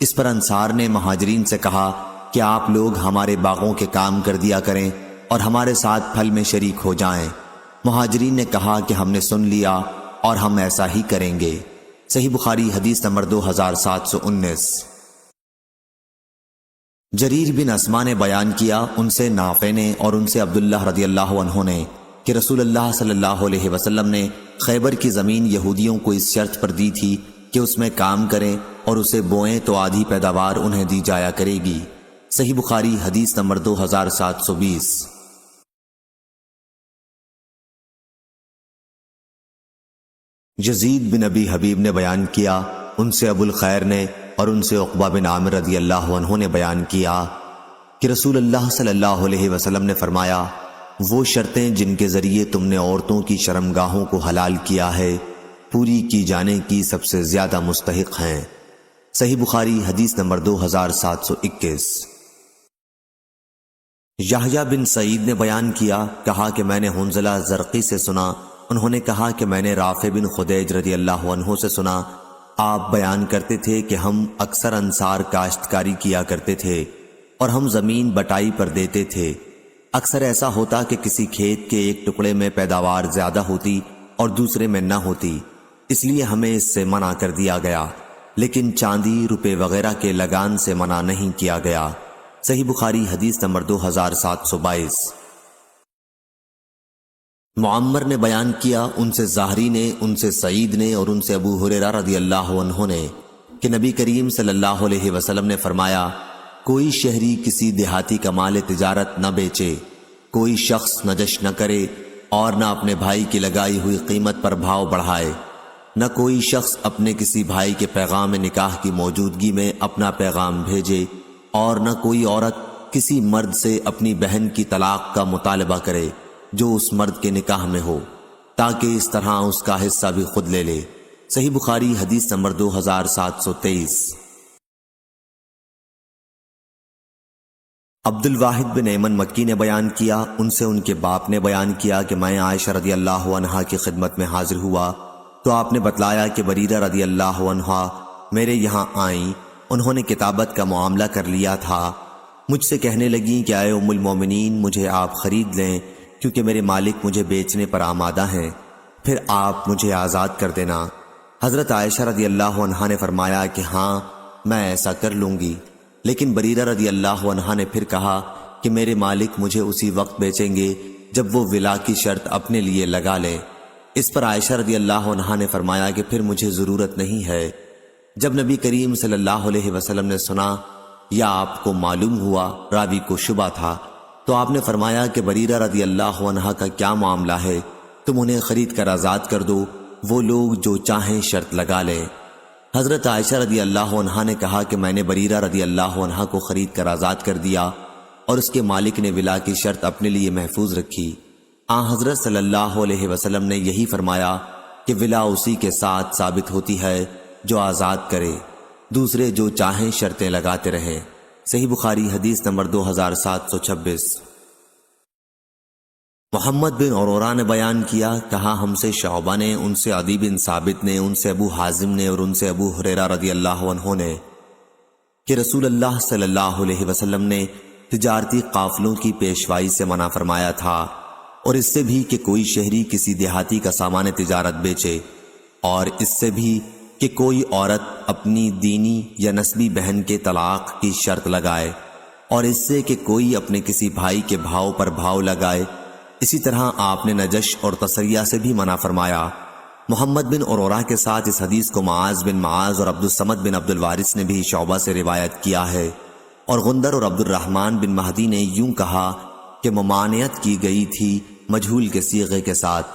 S1: اس پر انصار نے مہاجرین سے کہا کہ آپ لوگ ہمارے باغوں کے کام کر دیا کریں اور ہمارے ساتھ پھل میں شریک ہو جائیں۔ مہاجرین نے کہا کہ ہم نے سن لیا اور ہم ایسا ہی کریں گے۔ صحیح بخاری حدیث نمبر 2719۔ جریر بن اسما نے بیان کیا، ان سے نافع نے اور ان سے عبداللہ رضی اللہ عنہ نے کہ رسول اللہ صلی اللہ علیہ وسلم نے خیبر کی زمین یہودیوں کو اس شرط پر دی تھی کہ اس میں کام کریں اور اسے بوئیں تو آدھی پیداوار انہیں دی جایا کرے گی۔ صحیح بخاری حدیث نمبر 2720۔ یزید بن ابی حبیب نے بیان کیا، ان سے ابو الخیر نے اور ان سے عقبہ بن عامر رضی اللہ عنہ نے بیان کیا کہ رسول اللہ صلی اللہ علیہ وسلم نے فرمایا، وہ شرطیں جن کے ذریعے تم نے عورتوں کی شرمگاہوں کو حلال کیا ہے پوری کی جانے کی سب سے زیادہ مستحق ہیں۔ صحیح بخاری حدیث نمبر 2721۔ یحییٰ بن سعید نے بیان کیا، کہا کہ میں نے حنظلہ زرقی سے سنا، انہوں نے کہا کہ میں نے رافع بن خدیج رضی اللہ عنہ سے سنا، آپ بیان کرتے تھے کہ ہم اکثر انصار کاشتکاری کیا کرتے تھے اور ہم زمین بٹائی پر دیتے تھے۔ اکثر ایسا ہوتا کہ کسی کھیت کے ایک ٹکڑے میں پیداوار زیادہ ہوتی اور دوسرے میں نہ ہوتی، اس لیے ہمیں اس سے منع کر دیا گیا، لیکن چاندی، روپے وغیرہ کے لگان سے منع نہیں کیا گیا۔ صحیح بخاری حدیث نمبر 2722۔ معمر نے بیان کیا، ان سے زاہری نے، ان سے سعید نے اور ان سے ابو ہریرہ رضی اللہ عنہ نے کہ نبی کریم صلی اللہ علیہ وسلم نے فرمایا، کوئی شہری کسی دیہاتی کا مال تجارت نہ بیچے، کوئی شخص نجش نہ کرے اور نہ اپنے بھائی کی لگائی ہوئی قیمت پر بھاؤ بڑھائے، نہ کوئی شخص اپنے کسی بھائی کے پیغام نکاح کی موجودگی میں اپنا پیغام بھیجے، اور نہ کوئی عورت کسی مرد سے اپنی بہن کی طلاق کا مطالبہ کرے جو اس مرد کے نکاح میں ہو، تاکہ اس طرح اس کا حصہ بھی خود لے لے۔ صحیح بخاری حدیث نمبر 2723۔ عبد الواحد بن ایمن مکی نے بیان کیا، ان سے ان کے باپ نے بیان کیا کہ میں عائشہ رضی اللہ عنہا کی خدمت میں حاضر ہوا تو آپ نے بتلایا کہ بریرہ رضی اللہ عنہا میرے یہاں آئیں، انہوں نے کتابت کا معاملہ کر لیا تھا۔ مجھ سے کہنے لگیں کہ اے ام المومنین، مجھے آپ خرید لیں کیونکہ میرے مالک مجھے بیچنے پر آمادہ ہیں، پھر آپ مجھے آزاد کر دینا۔ حضرت عائشہ رضی اللہ عنہا نے فرمایا کہ ہاں میں ایسا کر لوں گی، لیکن بریرہ رضی اللہ عنہا نے پھر کہا کہ میرے مالک مجھے اسی وقت بیچیں گے جب وہ ولا کی شرط اپنے لیے لگا لیں۔ اس پر عائشہ رضی اللہ عنہا نے فرمایا کہ پھر مجھے ضرورت نہیں ہے۔ جب نبی کریم صلی اللہ علیہ وسلم نے سنا یا آپ کو معلوم ہوا، راوی کو شبہ تھا، تو آپ نے فرمایا کہ بریرہ رضی اللہ عنہا کا کیا معاملہ ہے، تم انہیں خرید کر آزاد کر دو، وہ لوگ جو چاہیں شرط لگا لیں۔ حضرت عائشہ رضی اللہ عنہا نے کہا کہ میں نے بریرہ رضی اللہ عنہا کو خرید کر آزاد کر دیا اور اس کے مالک نے ولا کی شرط اپنے لیے محفوظ رکھی۔ آن حضرت صلی اللہ علیہ وسلم نے یہی فرمایا کہ ولا اسی کے ساتھ ثابت ہوتی ہے جو آزاد کرے، دوسرے جو چاہیں شرطیں لگاتے رہیں۔ صحیح بخاری حدیث نمبر 2726۔ محمد بن عرورہ نے بیان کیا، کہا ہم سے شعبہ نے، ان سے عدی بن ثابت نے، ان سے ابو حازم نے اور ان سے ابو ہریرہ رضی اللہ عنہ نے کہ رسول اللہ صلی اللہ علیہ وسلم نے تجارتی قافلوں کی پیشوائی سے منع فرمایا تھا، اور اس سے بھی کہ کوئی شہری کسی دیہاتی کا سامان تجارت بیچے، اور اس سے بھی کہ کوئی عورت اپنی دینی یا نسبی بہن کے طلاق کی شرط لگائے، اور اس سے کہ کوئی اپنے کسی بھائی کے بھاؤ پر بھاؤ لگائے، اسی طرح آپ نے نجش اور تسریہ سے بھی منع فرمایا۔ محمد بن عرورہ کے ساتھ اس حدیث کو معاذ بن معاذ اور عبدالصمد بن عبد الوارث نے بھی شعبہ سے روایت کیا ہے، اور غندر اور عبد الرحمن بن مہدی نے یوں کہا کہ ممانعت کی گئی تھی مجہول کے صیغے کے ساتھ۔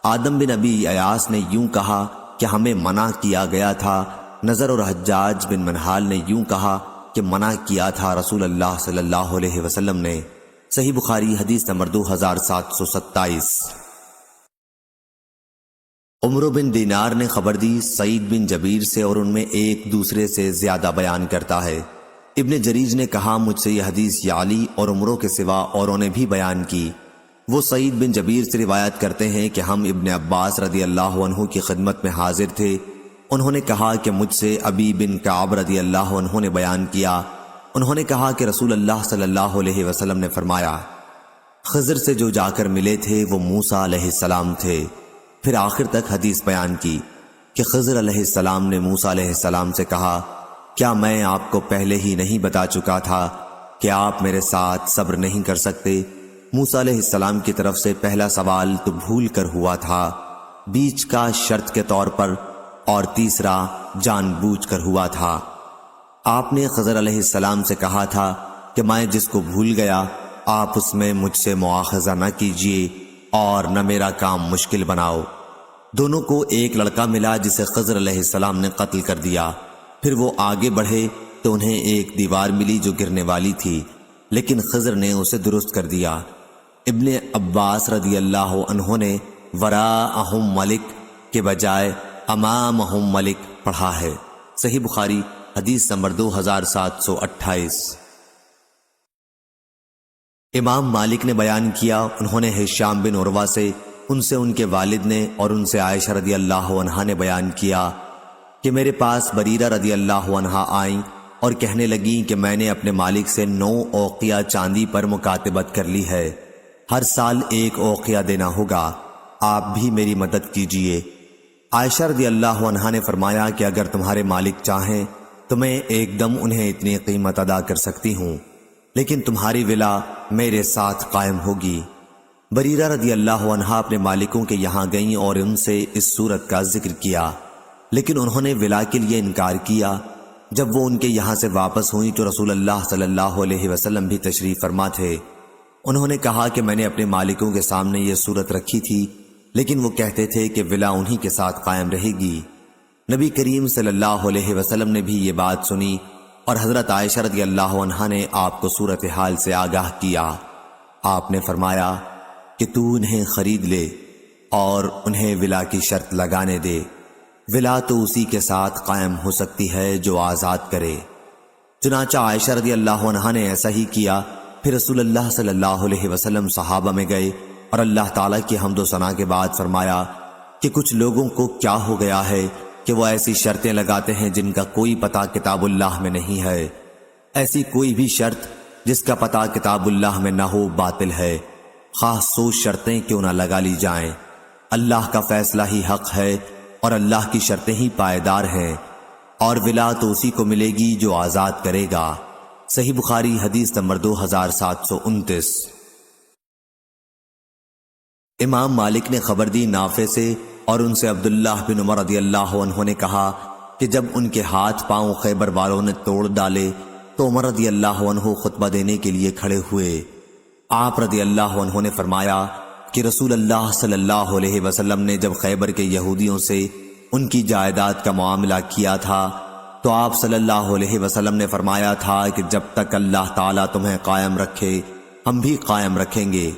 S1: آدم بن ابی ایاس نے یوں کہا کہ ہمیں منع کیا گیا تھا۔ نظر اور حجاج بن منحال نے یوں کہا کہ منع کیا تھا رسول اللہ صلی اللہ علیہ وسلم نے۔ صحیح بخاری حدیث نمبر 2727۔ عمرو بن دینار نے خبر دی سعید بن جبیر سے، اور ان میں ایک دوسرے سے زیادہ بیان کرتا ہے۔ ابن جریج نے کہا مجھ سے یہ حدیث یعلی اور عمرو کے سوا اوروں نے بھی بیان کی۔ وہ سعید بن جبیر سے روایت کرتے ہیں کہ ہم ابن عباس رضی اللہ عنہ کی خدمت میں حاضر تھے۔ انہوں نے کہا کہ مجھ سے ابی بن کعب رضی اللہ عنہ نے بیان کیا۔ انہوں نے کہا کہ رسول اللہ صلی اللہ علیہ وسلم نے فرمایا، خضر سے جو جا کر ملے تھے وہ موسیٰ علیہ السلام تھے۔ پھر آخر تک حدیث بیان کی کہ خضر علیہ السلام نے موسیٰ علیہ السلام سے کہا، کیا میں آپ کو پہلے ہی نہیں بتا چکا تھا کہ آپ میرے ساتھ صبر نہیں کر سکتے؟ موسیٰ علیہ السلام کی طرف سے پہلا سوال تو بھول کر ہوا تھا، بیچ کا شرط کے طور پر، اور تیسرا جان بوجھ کر ہوا تھا۔ آپ نے خضر علیہ السلام سے کہا تھا کہ میں جس کو بھول گیا آپ اس میں مجھ سے مواخذہ نہ کیجیے اور نہ میرا کام مشکل بناؤ۔ دونوں کو ایک لڑکا ملا جسے خضر علیہ السلام نے قتل کر دیا۔ پھر وہ آگے بڑھے تو انہیں ایک دیوار ملی جو گرنے والی تھی، لیکن خضر نے اسے درست کر دیا۔ ابن عباس رضی اللہ عنہ نے وراءہم ملک کے بجائے امامہم ملک پڑھا ہے۔ صحیح بخاری حدیث نمبر 2728۔ امام مالک نے بیان کیا، انہوں نے ہشام بن عروہ سے، ان سے ان کے والد نے، اور ان سے عائشہ رضی اللہ عنہا نے بیان کیا کہ میرے پاس بریرہ رضی اللہ عنہا آئیں اور کہنے لگیں کہ میں نے اپنے مالک سے 9 اوقیہ چاندی پر مکاتبت کر لی ہے، ہر سال 1 اوقیہ دینا ہوگا، آپ بھی میری مدد کیجیے۔ عائشہ رضی اللہ عنہا نے فرمایا کہ اگر تمہارے مالک چاہیں تو میں ایک دم انہیں اتنی قیمت ادا کر سکتی ہوں، لیکن تمہاری ولا میرے ساتھ قائم ہوگی۔ بریرہ رضی اللہ عنہا اپنے مالکوں کے یہاں گئیں اور ان سے اس صورت کا ذکر کیا، لیکن انہوں نے ولا کے لیے انکار کیا۔ جب وہ ان کے یہاں سے واپس ہوئیں تو رسول اللہ صلی اللہ علیہ وسلم بھی تشریف فرما تھے۔ انہوں نے کہا کہ میں نے اپنے مالکوں کے سامنے یہ صورت رکھی تھی، لیکن وہ کہتے تھے کہ ولا انہی کے ساتھ قائم رہے گی۔ نبی کریم صلی اللہ علیہ وسلم نے بھی یہ بات سنی، اور حضرت عائشہ رضی اللہ عنہا نے آپ کو صورتحال سے آگاہ کیا۔ آپ نے فرمایا کہ تو انہیں خرید لے اور انہیں ولا کی شرط لگانے دے، ولا تو اسی کے ساتھ قائم ہو سکتی ہے جو آزاد کرے۔ چنانچہ عائشہ رضی اللہ عنہا نے ایسا ہی کیا۔ پھر رسول اللہ صلی اللہ علیہ وسلم صحابہ میں گئے اور اللہ تعالیٰ کی حمد و ثنا کے بعد فرمایا کہ کچھ لوگوں کو کیا ہو گیا ہے کہ وہ ایسی شرطیں لگاتے ہیں جن کا کوئی پتہ کتاب اللہ میں نہیں ہے۔ ایسی کوئی بھی شرط جس کا پتہ کتاب اللہ میں نہ ہو باطل ہے، خواہ 100 شرطیں کیوں نہ لگا لی جائیں۔ اللہ کا فیصلہ ہی حق ہے اور اللہ کی شرطیں ہی پائیدار ہیں، اور ولا تو اسی کو ملے گی جو آزاد کرے گا۔ صحیح بخاری حدیث نمبر 2729۔ امام مالک نے خبر دی نافع سے، اور ان سے عبداللہ بن عمر رضی اللہ عنہ نے کہا کہ جب ان کے ہاتھ پاؤں خیبر والوں نے توڑ ڈالے تو عمر رضی اللہ عنہ خطبہ دینے کے لیے کھڑے ہوئے۔ آپ رضی اللہ عنہ نے فرمایا کہ رسول اللہ صلی اللہ علیہ وسلم نے جب خیبر کے یہودیوں سے ان کی جائیداد کا معاملہ کیا تھا تو آپ صلی اللہ علیہ وسلم نے فرمایا تھا کہ جب تک اللہ تعالیٰ تمہیں قائم رکھے ہم بھی قائم رکھیں گے۔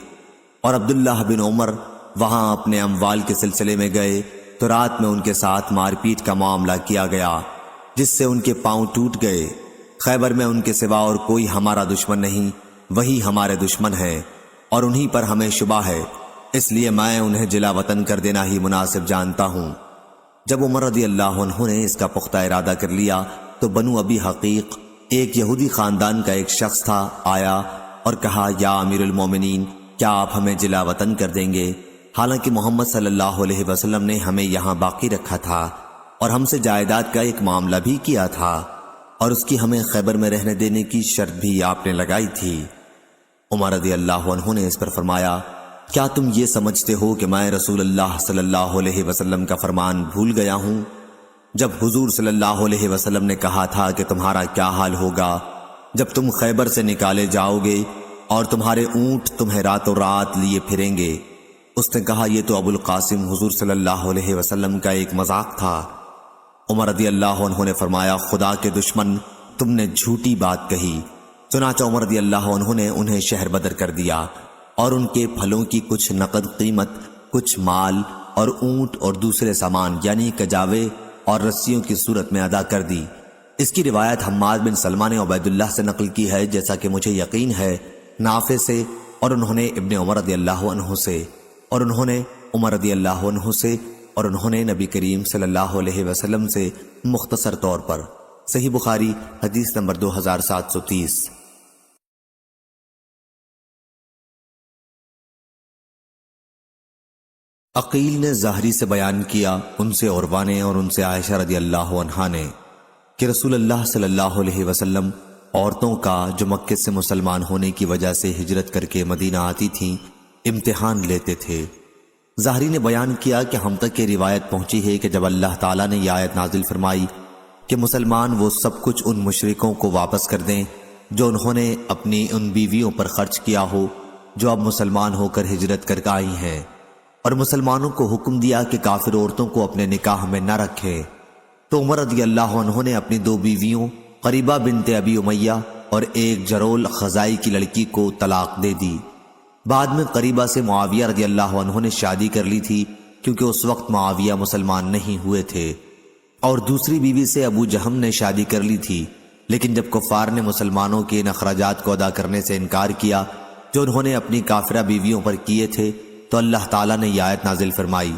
S1: اور عبداللہ بن عمر وہاں اپنے اموال کے سلسلے میں گئے تو رات میں ان کے ساتھ مار پیٹ کا معاملہ کیا گیا، جس سے ان کے پاؤں ٹوٹ گئے۔ خیبر میں ان کے سوا اور کوئی ہمارا دشمن نہیں، وہی ہمارے دشمن ہیں، اور انہی پر ہمیں شبہ ہے، اس لیے میں انہیں جلا وطن کر دینا ہی مناسب جانتا ہوں۔ جب عمر رضی اللہ عنہ نے اس کا پختہ ارادہ کر لیا تو بنو ابی حقیق، ایک یہودی خاندان کا ایک شخص تھا، آیا اور کہا، یا امیر المومنین، کیا آپ ہمیں جلا وطن کر دیں گے؟ حالانکہ محمد صلی اللہ علیہ وسلم نے ہمیں یہاں باقی رکھا تھا اور ہم سے جائیداد کا ایک معاملہ بھی کیا تھا، اور اس کی ہمیں خیبر میں رہنے دینے کی شرط بھی آپ نے لگائی تھی۔ عمر رضی اللہ عنہ نے اس پر فرمایا کیا تم یہ سمجھتے ہو کہ میں رسول اللہ صلی اللہ علیہ وسلم کا فرمان بھول گیا ہوں؟ جب حضور صلی اللہ علیہ وسلم نے کہا تھا کہ تمہارا کیا حال ہوگا جب تم خیبر سے نکالے جاؤ گے اور تمہارے اونٹ تمہیں راتوں رات لیے پھریں گے، اس نے کہا یہ تو ابو القاسم حضور صلی اللہ علیہ وسلم کا ایک مذاق تھا۔ عمر رضی اللہ عنہ نے فرمایا خدا کے دشمن، تم نے جھوٹی بات کہی۔ چنانچہ عمر رضی اللہ عنہ نے انہیں شہر بدر کر دیا اور ان کے پھلوں کی کچھ نقد قیمت، کچھ مال اور اونٹ اور دوسرے سامان یعنی کجاوے اور رسیوں کی صورت میں ادا کر دی۔ اس کی روایت حماد بن سلمہ نے عبید اللہ سے نقل کی ہے، جیسا کہ مجھے یقین ہے، نافع سے، اور انہوں نے ابن عمر رضی اللہ عنہ سے، اور انہوں نے عمر رضی اللہ عنہ سے، اور انہوں نے نبی کریم صلی اللہ علیہ وسلم سے مختصر طور پر۔ صحیح بخاری حدیث نمبر 2730۔ عقیل نے ظاہری سے بیان کیا، ان سے عروہ نے اور ان سے عائشہ رضی اللہ عنہا نے، کہ رسول اللہ صلی اللہ علیہ وسلم عورتوں کا جو مکے سے مسلمان ہونے کی وجہ سے ہجرت کر کے مدینہ آتی تھیں امتحان لیتے تھے۔ ظاہری نے بیان کیا کہ ہم تک یہ روایت پہنچی ہے کہ جب اللہ تعالیٰ نے یہ آیت نازل فرمائی کہ مسلمان وہ سب کچھ ان مشرکوں کو واپس کر دیں جو انہوں نے اپنی ان بیویوں پر خرچ کیا ہو جو اب مسلمان ہو کر ہجرت کر کے آئی ہیں، اور مسلمانوں کو حکم دیا کہ کافر عورتوں کو اپنے نکاح میں نہ رکھیں، تو عمر رضی اللہ عنہ نے اپنی 2 بیویوں قریبہ بنت ابی امیہ اور ایک جرول خزائی کی لڑکی کو طلاق دے دی۔ بعد میں قریبہ سے معاویہ رضی اللہ عنہ نے شادی کر لی تھی، کیونکہ اس وقت معاویہ مسلمان نہیں ہوئے تھے، اور دوسری بیوی سے ابو جہم نے شادی کر لی تھی، لیکن جب کفار نے مسلمانوں کے ان اخراجات کو ادا کرنے سے انکار کیا جو انہوں نے اپنی کافرہ بیویوں پر کیے تھے، تو اللہ تعالیٰ نے یہ آیت نازل فرمائی،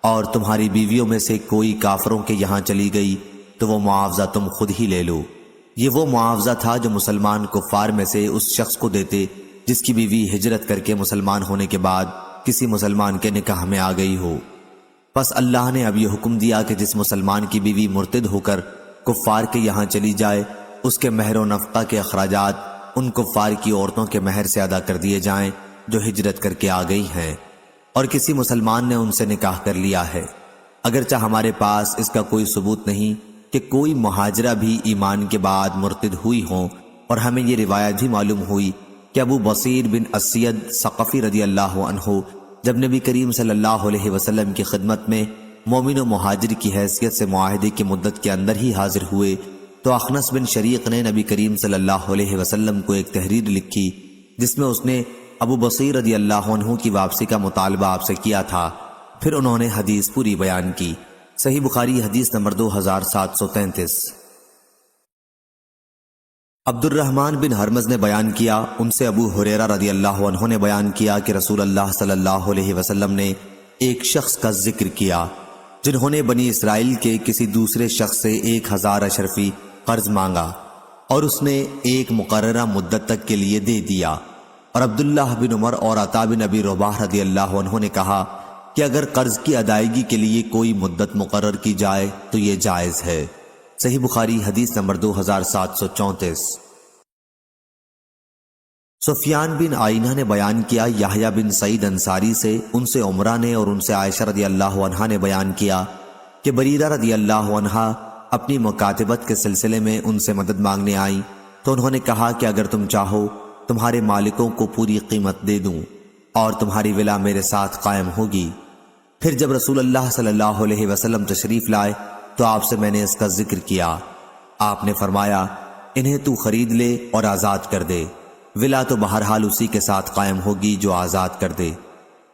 S1: اور تمہاری بیویوں میں سے کوئی کافروں کے یہاں چلی گئی تو وہ معاوضہ تم خود ہی لے لو۔ یہ وہ معاوضہ تھا جو مسلمان کفار میں سے اس شخص کو دیتے جس کی بیوی ہجرت کر کے مسلمان ہونے کے بعد کسی مسلمان کے نکاح میں آ گئی ہو۔ پس اللہ نے اب یہ حکم دیا کہ جس مسلمان کی بیوی مرتد ہو کر کفار کے یہاں چلی جائے، اس کے مہر و نفقہ کے اخراجات ان کفار کی عورتوں کے مہر سے ادا کر دیے جائیں جو ہجرت کر کے آ گئی ہیں، اور کسی مسلمان نے ان سے نکاح کر لیا ہے، اگرچہ ہمارے پاس اس کا کوئی ثبوت نہیں کہ کوئی مہاجرہ بھی ایمان کے بعد مرتد ہوئی ہوں، اور ہمیں یہ روایت بھی معلوم ہوئی کہ ابو بصیر بن اسید ثقفی رضی اللہ عنہ جب نبی کریم صلی اللہ علیہ وسلم کی خدمت میں مومن و مہاجر کی حیثیت سے معاہدے کی مدت کے اندر ہی حاضر ہوئے، تو اخنس بن شریق نے نبی کریم صلی اللہ علیہ وسلم کو ایک تحریر لکھی جس میں اس نے ابو بصیر رضی اللہ عنہ کی واپسی کا مطالبہ آپ سے کیا تھا۔ پھر انہوں نے حدیث پوری بیان کی۔ صحیح بخاری حدیث نمبر 2733۔ عبد الرحمن بن حرمز نے بیان کیا، ان سے ابو ہریرہ رضی اللہ عنہ نے بیان کیا کہ رسول اللہ صلی اللہ علیہ وسلم نے ایک شخص کا ذکر کیا جنہوں نے بنی اسرائیل کے کسی دوسرے شخص سے 1000 اشرفی قرض مانگا اور اس نے ایک مقررہ مدت تک کے لیے دے دیا، اور عبداللہ بن عمر اور عطا بن ابی رباح رضی اللہ عنہ نے کہا کہ اگر قرض کی ادائیگی کے لیے کوئی مدت مقرر کی جائے تو یہ جائز ہے۔ صحیح بخاری حدیث نمبر 2734۔ سفیان بن آئینہ نے بیان کیا یحییٰ بن سعید انصاری سے، ان سے عمرہ نے اور ان سے عائشہ رضی اللہ عنہا نے بیان کیا کہ بریرہ رضی اللہ عنہا اپنی مکاتبت کے سلسلے میں ان سے مدد مانگنے آئیں، تو انہوں نے کہا کہ اگر تم چاہو تمہارے مالکوں کو پوری قیمت دے دوں اور تمہاری ولا میرے ساتھ قائم ہوگی۔ پھر جب رسول اللہ صلی اللہ علیہ وسلم تشریف لائے تو آپ سے میں نے اس کا ذکر کیا۔ آپ نے فرمایا انہیں تو خرید لے اور آزاد کر دے، ولا تو بہرحال اسی کے ساتھ قائم ہوگی جو آزاد کر دے۔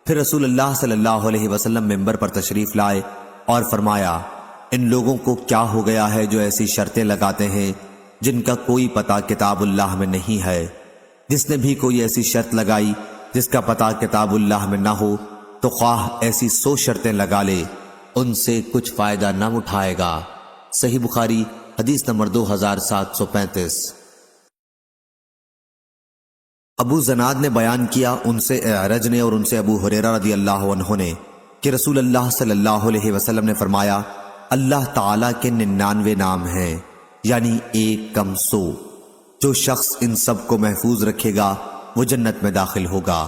S1: پھر رسول اللہ صلی اللہ علیہ وسلم منبر پر تشریف لائے اور فرمایا ان لوگوں کو کیا ہو گیا ہے جو ایسی شرطیں لگاتے ہیں جن کا کوئی پتہ کتاب اللہ میں نہیں ہے۔ جس نے بھی کوئی ایسی شرط لگائی جس کا پتہ کتاب اللہ میں نہ ہو تو خواہ ایسی 100 شرطیں لگا لے، ان سے کچھ فائدہ نہ اٹھائے گا۔ صحیح بخاری حدیث نمبر 2735۔ ابو زناد نے بیان کیا، ان سے اعرج نے اور ان سے ابو ہریرہ رضی اللہ عنہ نے کہ رسول اللہ صلی اللہ علیہ وسلم نے فرمایا اللہ تعالیٰ کے 99 نام ہیں، یعنی 1 کم 100۔ جو شخص ان سب کو محفوظ رکھے گا وہ جنت میں داخل ہوگا۔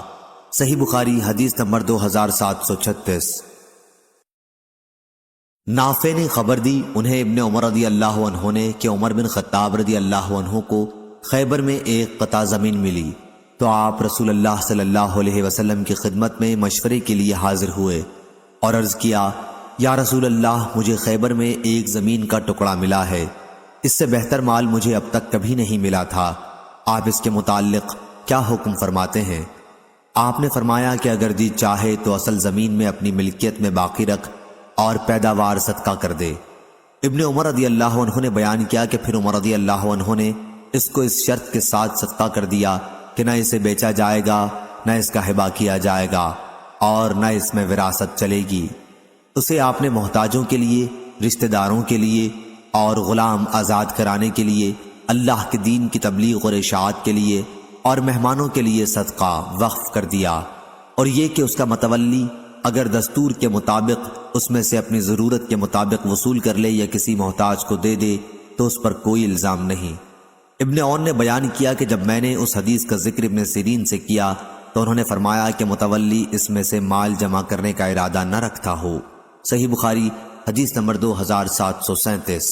S1: صحیح بخاری حدیث نمبر 2736۔ نافع نے خبر دی انہیں ابن عمر رضی اللہ عنہ نے کہ عمر بن خطاب رضی اللہ عنہ کو خیبر میں ایک قطع زمین ملی، تو آپ رسول اللہ صلی اللہ علیہ وسلم کی خدمت میں مشورے کے لیے حاضر ہوئے اور عرض کیا، یا رسول اللہ، مجھے خیبر میں ایک زمین کا ٹکڑا ملا ہے، اس سے بہتر مال مجھے اب تک کبھی نہیں ملا تھا، آپ اس کے متعلق کیا حکم فرماتے ہیں؟ آپ نے فرمایا کہ اگر جی چاہے تو اصل زمین میں اپنی ملکیت میں باقی رکھ اور پیداوار صدقہ کر دے۔ ابن عمر رضی اللہ عنہ نے بیان کیا کہ پھر عمر رضی اللہ عنہ نے اس کو اس شرط کے ساتھ صدقہ کر دیا کہ نہ اسے بیچا جائے گا، نہ اس کا ہبہ کیا جائے گا، اور نہ اس میں وراثت چلے گی۔ اسے آپ نے محتاجوں کے لیے، رشتہ داروں کے لیے اور غلام آزاد کرانے کے لیے، اللہ کے دین کی تبلیغ اور اشاعت کے لیے اور مہمانوں کے لیے صدقہ وقف کر دیا، اور یہ کہ اس کا متولی اگر دستور کے مطابق اس میں سے اپنی ضرورت کے مطابق وصول کر لے یا کسی محتاج کو دے دے تو اس پر کوئی الزام نہیں۔ ابن عون نے بیان کیا کہ جب میں نے اس حدیث کا ذکر ابن سیرین سے کیا تو انہوں نے فرمایا کہ متولی اس میں سے مال جمع کرنے کا ارادہ نہ رکھتا ہو۔ صحیح بخاری حدیث نمبر 2737۔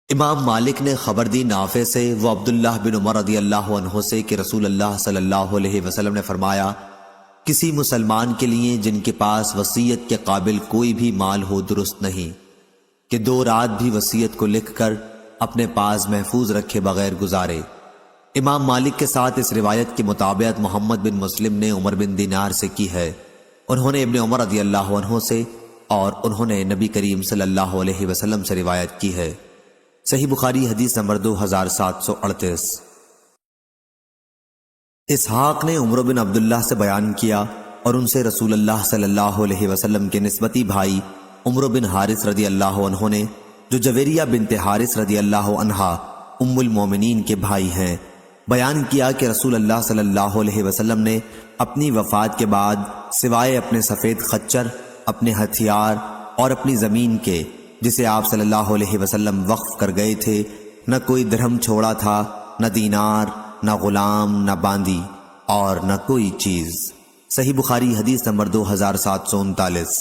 S1: امام مالک نے خبر دی نافع سے، وہ عبداللہ بن عمر رضی اللہ عنہ سے کہ رسول اللہ صلی اللہ علیہ وسلم نے فرمایا، کسی مسلمان کے لیے جن کے پاس وصیت کے قابل کوئی بھی مال ہو درست نہیں کہ 2 رات بھی وصیت کو لکھ کر اپنے پاس محفوظ رکھے بغیر گزارے۔ امام مالک کے ساتھ اس روایت کی مطابقت محمد بن مسلم نے عمر بن دینار سے کی ہے، انہوں نے ابن عمر رضی اللہ عنہ سے اور انہوں نے نبی کریم صلی اللہ علیہ وسلم سے روایت کی ہے۔ صحیح بخاری حدیث نمبر 2738۔ اسحاق نے عمر بن عبداللہ سے بیان کیا اور ان سے رسول اللہ صلی اللہ علیہ وسلم کے نسبتی بھائی عمر بن حارث رضی اللہ عنہ نے، جو جویریہ بنت حارث رضی اللہ عنہا ام المومنین کے بھائی ہیں، بیان کیا کہ رسول اللہ صلی اللہ علیہ وسلم نے اپنی وفات کے بعد سوائے اپنے سفید خچر، اپنے ہتھیار اور اپنی زمین کے جسے آپ صلی اللہ علیہ وسلم وقف کر گئے تھے، نہ کوئی درہم چھوڑا تھا، نہ دینار، نہ غلام، نہ باندی اور نہ کوئی چیز۔ صحیح بخاری حدیث نمبر 2739۔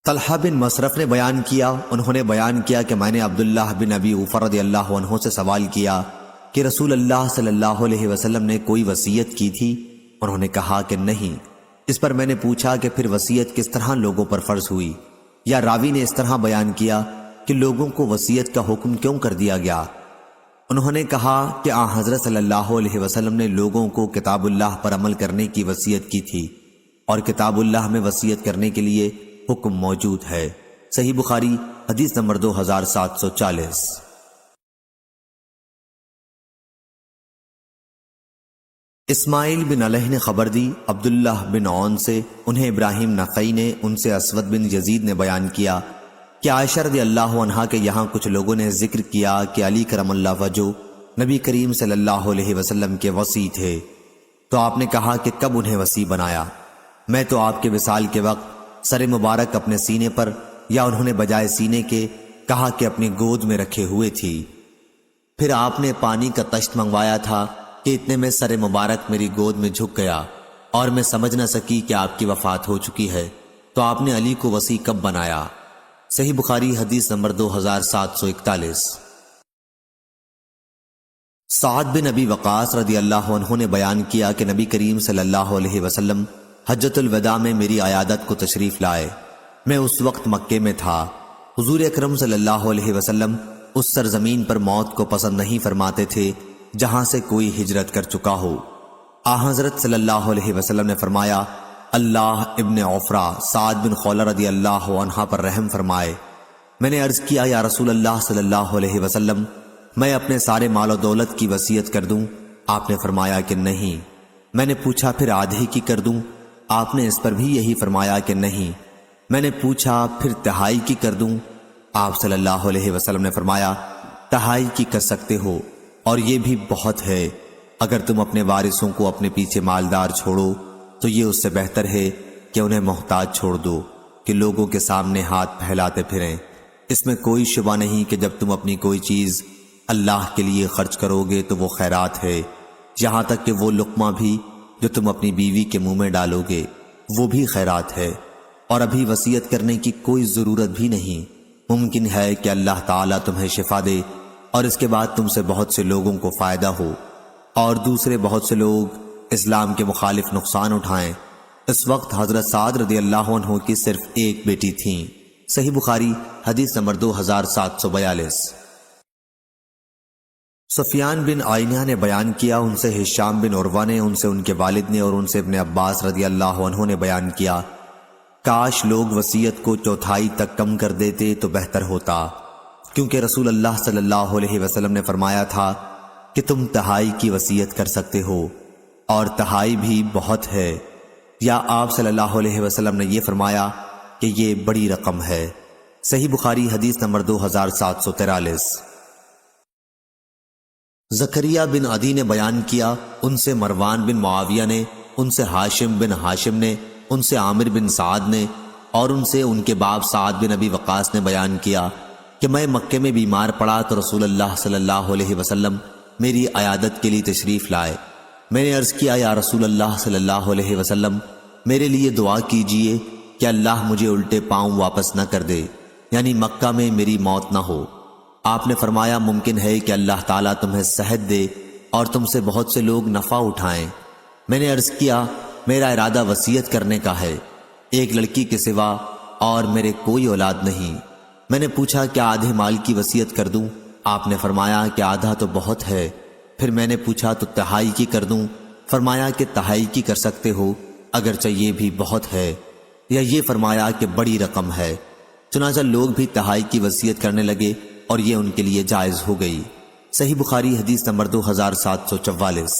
S1: طلحہ بن مصرف نے بیان کیا، انہوں نے بیان کیا کہ میں نے عبداللہ بن ابی اوفر رضی اللہ عنہ سے سوال کیا کہ رسول اللہ صلی اللہ علیہ وسلم نے کوئی وصیت کی تھی؟ انہوں نے کہا کہ نہیں۔ اس پر میں نے پوچھا کہ پھر وصیت کس طرح لوگوں پر فرض ہوئی؟ یا راوی نے اس طرح بیان کیا کہ لوگوں کو وصیت کا حکم کیوں کر دیا گیا؟ انہوں نے کہا کہ آن حضرت صلی اللہ علیہ وسلم نے لوگوں کو کتاب اللہ پر عمل کرنے کی وصیت کی تھی، اور کتاب اللہ میں وصیت کرنے کے لیے حکم موجود ہے۔ صحیح بخاری حدیث نمبر 2740۔ اسماعیل بن علیہ نے خبر دی عبداللہ بن عون سے، انہیں ابراہیم نخعی نے ان سے اسود بن یزید نے بیان کیا کہ عائشہ رضی اللہ عنہا کے یہاں کچھ لوگوں نے ذکر کیا کہ علی کرم اللہ وجہ نبی کریم صلی اللہ علیہ وسلم کے وصی تھے، تو آپ نے کہا کہ کب انہیں وصی بنایا؟ میں تو آپ کے وصال کے وقت سر مبارک اپنے سینے پر، یا انہوں نے بجائے سینے کے کہا کہ اپنی گود میں رکھے ہوئے تھی۔ پھر آپ نے پانی کا تشت منگوایا تھا کہ اتنے میں سر مبارک میری گود میں جھک گیا اور میں سمجھ نہ سکی کہ آپ کی وفات ہو چکی ہے، تو آپ نے علی کو وصی کب بنایا؟ صحیح بخاری حدیث نمبر 2741۔ سعد بن ابی وقاص رضی اللہ عنہ نے بیان کیا کہ نبی کریم صلی اللہ علیہ وسلم حجۃ الوداع میں میری عیادت کو تشریف لائے۔ میں اس وقت مکے میں تھا۔ حضور اکرم صلی اللہ علیہ وسلم اس سرزمین پر موت کو پسند نہیں فرماتے تھے جہاں سے کوئی ہجرت کر چکا ہو۔ حضرت صلی اللہ علیہ وسلم نے فرمایا، اللہ ابن عفرہ سعد بن خولہ رضی اللہ عنہ پر رحم فرمائے۔ میں نے عرض کیا، یا رسول اللہ صلی اللہ علیہ وسلم، میں اپنے سارے مال و دولت کی وصیت کر دوں؟ آپ نے فرمایا کہ نہیں۔ میں نے پوچھا پھر آدھی کی کر دوں؟ آپ نے اس پر بھی یہی فرمایا کہ نہیں۔ میں نے پوچھا پھر تہائی کی کر دوں؟ آپ صلی اللہ علیہ وسلم نے فرمایا، تہائی کی کر سکتے ہو، اور یہ بھی بہت ہے۔ اگر تم اپنے وارثوں کو اپنے پیچھے مالدار چھوڑو تو یہ اس سے بہتر ہے کہ انہیں محتاج چھوڑ دو کہ لوگوں کے سامنے ہاتھ پھیلاتے پھریں۔ اس میں کوئی شبہ نہیں کہ جب تم اپنی کوئی چیز اللہ کے لیے خرچ کرو گے تو وہ خیرات ہے، یہاں تک کہ وہ لقمہ بھی جو تم اپنی بیوی کے منہ میں ڈالو گے وہ بھی خیرات ہے، اور ابھی وصیت کرنے کی کوئی ضرورت بھی نہیں۔ ممکن ہے کہ اللہ تعالیٰ تمہیں شفا دے اور اس کے بعد تم سے بہت سے لوگوں کو فائدہ ہو اور دوسرے بہت سے لوگ اسلام کے مخالف نقصان اٹھائیں۔ اس وقت حضرت سعد رضی اللہ عنہ کی صرف ایک بیٹی تھیں۔ صحیح بخاری حدیث نمبر 2742۔ سفیان بن عینہ نے بیان کیا، ان سے ہشام بن عروہ نے، ان سے ان کے والد نے، اور ان سے ابن عباس رضی اللہ عنہ نے بیان کیا، کاش لوگ وصیت کو چوتھائی تک کم کر دیتے تو بہتر ہوتا، کیونکہ رسول اللہ صلی اللہ علیہ وسلم نے فرمایا تھا کہ تم تہائی کی وصیت کر سکتے ہو، اور تہائی بھی بہت ہے، یا آپ صلی اللہ علیہ وسلم نے یہ فرمایا کہ یہ بڑی رقم ہے۔ صحیح بخاری حدیث نمبر 2743۔ زکریا بن عدی نے بیان کیا، ان سے مروان بن معاویہ نے، ان سے ہاشم بن ہاشم نے، ان سے عامر بن سعد نے، اور ان سے ان کے باپ سعد بن ابی وقاص نے بیان کیا کہ میں مکے میں بیمار پڑا تو رسول اللہ صلی اللہ علیہ وسلم میری عیادت کے لیے تشریف لائے۔ میں نے عرض کیا، یا رسول اللہ صلی اللہ علیہ وسلم میرے لیے دعا کیجئے کہ اللہ مجھے الٹے پاؤں واپس نہ کر دے، یعنی مکہ میں میری موت نہ ہو۔ آپ نے فرمایا، ممکن ہے کہ اللہ تعالیٰ تمہیں صحت دے اور تم سے بہت سے لوگ نفع اٹھائیں۔ میں نے عرض کیا، میرا ارادہ وصیت کرنے کا ہے، ایک لڑکی کے سوا، اور میرے کوئی اولاد نہیں۔ میں نے پوچھا، کیا آدھے مال کی وصیت کر دوں؟ آپ نے فرمایا کہ آدھا تو بہت ہے۔ پھر میں نے پوچھا، تو تہائی کی کر دوں؟ فرمایا کہ تہائی کی کر سکتے ہو، اگرچہ یہ بھی بہت ہے، یا یہ فرمایا کہ بڑی رقم ہے۔ چنانچہ لوگ بھی تہائی کی وصیت کرنے لگے اور یہ ان کے لیے جائز ہو گئی۔ صحیح بخاری حدیث نمبر 2744۔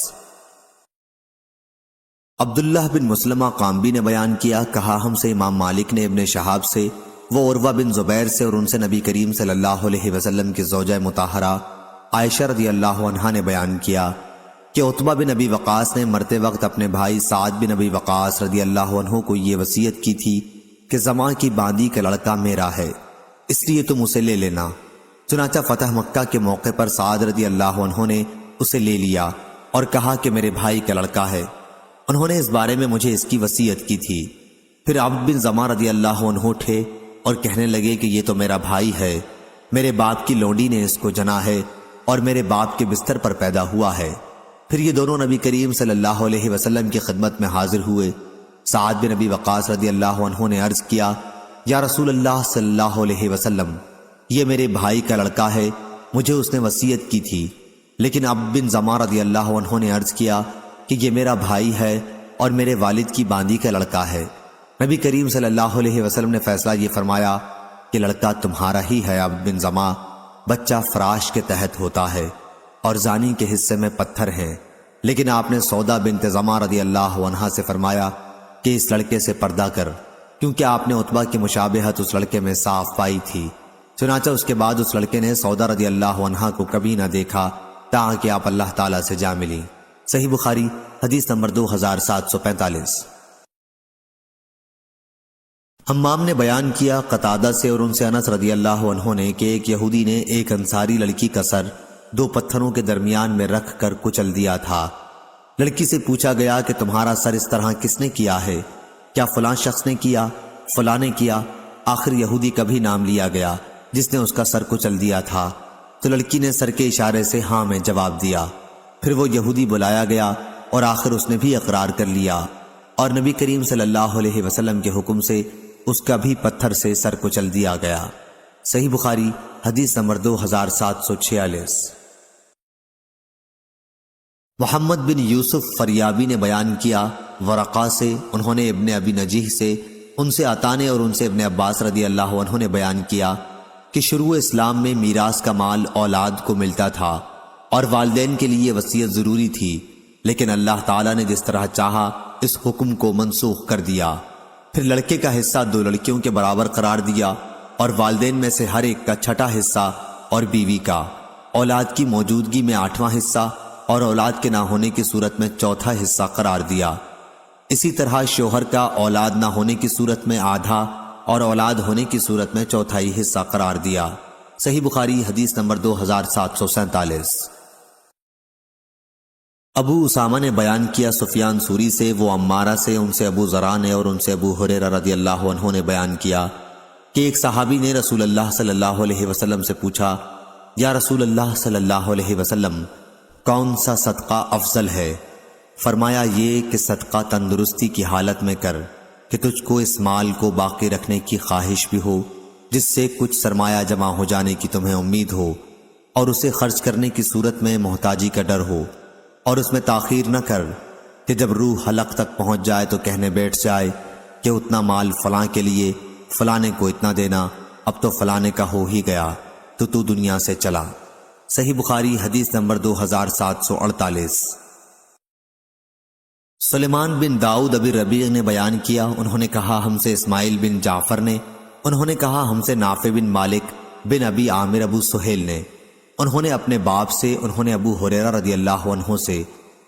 S1: عبداللہ بن مسلمہ قامبی نے بیان کیا، کہا ہم سے امام مالک نے ابن شہاب سے، وہ عروہ بن زبیر سے، اور ان سے نبی کریم صلی اللہ علیہ وسلم کی زوجہ مطہرہ عائشہ رضی اللہ عنہا نے بیان کیا کہ عتبہ بن ابی وقاص نے مرتے وقت اپنے بھائی سعد بن ابی وقاص رضی اللہ عنہ کو یہ وصیت کی تھی کہ زماں کی باندی کا لڑکا میرا ہے، اس لیے تم اسے لے لینا۔ چنانچہ فتح مکہ کے موقع پر سعد رضی اللہ عنہ نے اسے لے لیا اور کہا کہ میرے بھائی کا لڑکا ہے۔ انہوں نے اس بارے میں مجھے اس کی وصیت کی تھی۔ پھر عبد بن زماں رضی اللہ عنہ اٹھے اور کہنے لگے کہ یہ تو میرا بھائی ہے، میرے باپ کی لونڈی نے اس کو جنا ہے اور میرے باپ کے بستر پر پیدا ہوا ہے۔ پھر یہ دونوں نبی کریم صلی اللہ علیہ وسلم کی خدمت میں حاضر ہوئے۔ سعد بن ابی وقاص رضی اللہ عنہ نے عرض کیا، یا رسول اللہ صلی اللہ علیہ وسلم، یہ میرے بھائی کا لڑکا ہے، مجھے اس نے وصیت کی تھی۔ لیکن عبد بن زماں رضی اللہ عنہ نے عرض کیا کہ یہ میرا بھائی ہے اور میرے والد کی باندی کا لڑکا ہے۔ نبی کریم صلی اللہ علیہ وسلم نے فیصلہ یہ فرمایا کہ لڑکا تمہارا ہی ہے عبد بن زماں، بچہ فراش کے تحت ہوتا ہے اور زانی کے حصے میں پتھر ہیں۔ لیکن آپ نے سودا بنت زماں رضی اللہ عنہا سے فرمایا کہ اس لڑکے سے پردہ کر، کیونکہ آپ نے عتبہ کی مشابہت اس لڑکے میں صاف پائی تھی۔ چنانچہ اس کے بعد اس لڑکے نے سودا رضی اللہ عنہا کو کبھی نہ دیکھا تاکہ آپ اللہ تعالیٰ سے جا ملی۔ صحیح بخاری حدیث نمبر 2745۔ حمام نے بیان کیا قتادہ سے اور ان سے انس رضی اللہ عنہ نے کہ ایک یہودی نے ایک انصاری لڑکی کا سر دو پتھروں کے درمیان میں رکھ کر کچل دیا تھا۔ لڑکی سے پوچھا گیا کہ تمہارا سر اس طرح کس نے کیا ہے؟ کیا فلاں شخص نے کیا؟ فلاں نے کیا؟ آخر یہودی کا بھی نام لیا گیا جس نے اس کا سر کچل دیا تھا، تو لڑکی نے سر کے اشارے سے ہاں میں جواب دیا۔ پھر وہ یہودی بلایا گیا اور آخر اس نے بھی اقرار کر لیا، اور نبی کریم صلی اللہ علیہ وسلم کے حکم سے اس کا بھی پتھر سے سر کچل دیا گیا۔ صحیح بخاری حدیث نمبر 2746۔ محمد بن یوسف فریابی نے بیان کیا ورقہ سے، انہوں نے ابن ابی نجیح سے، ان سے عطا نے اور ان سے ابن عباس رضی اللہ عنہ نے بیان کیا کہ شروع اسلام میں میراث کا مال اولاد کو ملتا تھا اور والدین کے لیے وصیت ضروری تھی، لیکن اللہ تعالیٰ نے جس طرح چاہا اس حکم کو منسوخ کر دیا۔ پھر لڑکے کا حصہ دو لڑکیوں کے برابر قرار دیا اور والدین میں سے ہر ایک کا چھٹا حصہ اور بیوی کا، اولاد کی موجودگی میں 8واں حصہ اور اولاد کے نہ ہونے کی صورت میں چوتھا حصہ قرار دیا۔ اسی طرح شوہر کا اولاد نہ ہونے کی صورت میں آدھا اور اولاد ہونے کی صورت میں چوتھائی حصہ قرار دیا۔ صحیح بخاری حدیث نمبر 2747۔ ابو اسامہ نے بیان کیا سفیان سوری سے، وہ عمارہ سے، ان سے ابو ذرا نے اور ان سے ابو ہریرہ رضی اللہ عنہ نے بیان کیا کہ ایک صحابی نے رسول اللہ صلی اللہ علیہ وسلم سے پوچھا، یا رسول اللہ صلی اللہ علیہ وسلم، کون سا صدقہ افضل ہے؟ فرمایا، یہ کہ صدقہ تندرستی کی حالت میں کر کہ تجھ کو اس مال کو باقی رکھنے کی خواہش بھی ہو جس سے کچھ سرمایہ جمع ہو جانے کی تمہیں امید ہو، اور اسے خرچ کرنے کی صورت میں محتاجی کا ڈر ہو، اور اس میں تاخیر نہ کر کہ جب روح حلق تک پہنچ جائے تو کہنے بیٹھ جائے کہ اتنا مال فلاں کے لیے، فلانے کو اتنا دینا، اب تو فلانے کا ہو ہی گیا تو دنیا سے چلا۔ صحیح بخاری حدیث نمبر 2748۔ سلیمان بن داؤد ابی ربیع نے بیان کیا، انہوں نے کہا ہم سے اسماعیل بن جعفر نے، انہوں نے کہا ہم سے نافع بن مالک بن ابی عامر ابو سہیل نے، انہوں نے اپنے باپ سے، انہوں نے ابو ہریرہ رضی اللہ عنہ سے،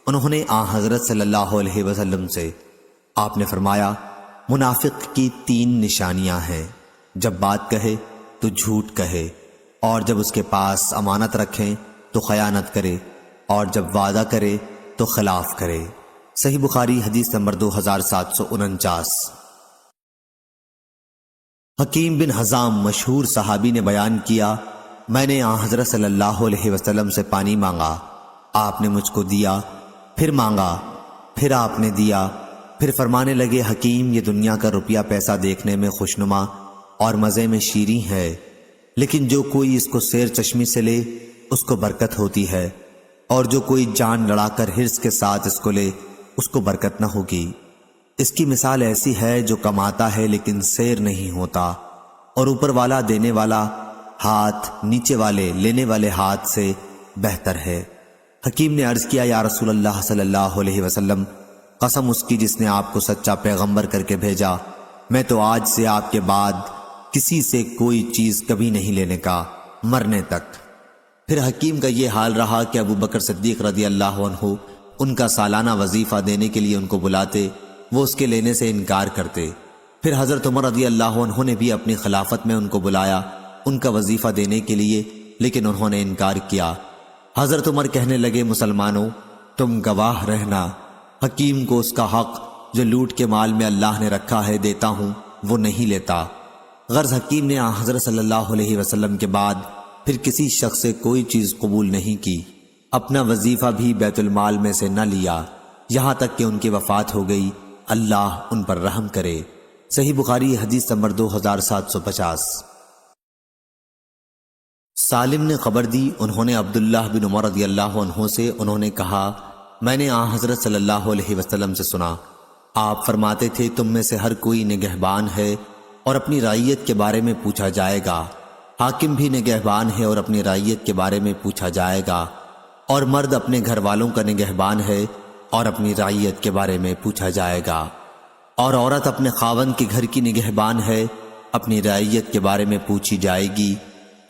S1: انہوں نے حضرت صلی اللہ علیہ وسلم سے، آپ نے فرمایا، منافق کی 3 نشانیاں ہیں، جب بات کہے تو جھوٹ کہے، اور جب اس کے پاس امانت رکھیں تو خیانت کرے، اور جب وعدہ کرے تو خلاف کرے۔ صحیح بخاری حدیث نمبر 2749۔ حکیم بن حزام مشہور صحابی نے بیان کیا، میں نے حضرت صلی اللہ علیہ وسلم سے پانی مانگا، آپ نے مجھ کو دیا، پھر مانگا، پھر آپ نے دیا، پھر فرمانے لگے، حکیم یہ دنیا کا روپیہ پیسہ دیکھنے میں خوشنما اور مزے میں شیریں ہے، لیکن جو کوئی اس کو سیر چشمی سے لے اس کو برکت ہوتی ہے، اور جو کوئی جان لڑا کر حرص کے ساتھ اس کو لے اس کو برکت نہ ہوگی۔ اس کی مثال ایسی ہے جو کماتا ہے لیکن سیر نہیں ہوتا، اور اوپر والا دینے والا ہاتھ نیچے والے لینے والے ہاتھ سے بہتر ہے۔ حکیم نے عرض کیا، یا رسول اللہ صلی اللہ علیہ وسلم، قسم اس کی جس نے آپ کو سچا پیغمبر کر کے بھیجا، میں تو آج سے آپ کے بعد کسی سے کوئی چیز کبھی نہیں لینے کا، مرنے تک۔ پھر حکیم کا یہ حال رہا کہ ابو بکر صدیق رضی اللہ عنہ ان کا سالانہ وظیفہ دینے کے لیے ان کو بلاتے، وہ اس کے لینے سے انکار کرتے۔ پھر حضرت عمر رضی اللہ عنہ نے بھی اپنی خلافت میں ان کو بلایا ان کا وظیفہ دینے کے لیے، لیکن انہوں نے انکار کیا۔ حضرت عمر کہنے لگے، مسلمانوں تم گواہ رہنا، حکیم کو اس کا حق جو لوٹ کے مال میں اللہ نے رکھا ہے دیتا ہوں، وہ نہیں لیتا۔ غرض حکیم نے حضرت صلی اللہ علیہ وسلم کے بعد پھر کسی شخص سے کوئی چیز قبول نہیں کی، اپنا وظیفہ بھی بیت المال میں سے نہ لیا، یہاں تک کہ ان کی وفات ہو گئی، اللہ ان پر رحم کرے۔ صحیح بخاری حدیث نمبر 2750۔ سالم نے خبر دی، انہوں نے عبداللہ بن عمر رضی اللہ عنہ سے، انہوں نے کہا، میں نے حضرت صلی اللہ علیہ وسلم سے سنا، آپ فرماتے تھے تم میں سے ہر کوئی نگہبان ہے اور اپنی رعیت کے بارے میں پوچھا جائے گا، حاکم بھی نگہبان ہے اور اپنی رعیت کے بارے میں پوچھا جائے گا، اور مرد اپنے گھر والوں کا نگہبان ہے اور اپنی رعیت کے بارے میں پوچھا جائے گا، اور عورت اپنے خاوند کے گھر کی نگہبان ہے، اپنی رعیت کے بارے میں پوچھی جائے گی،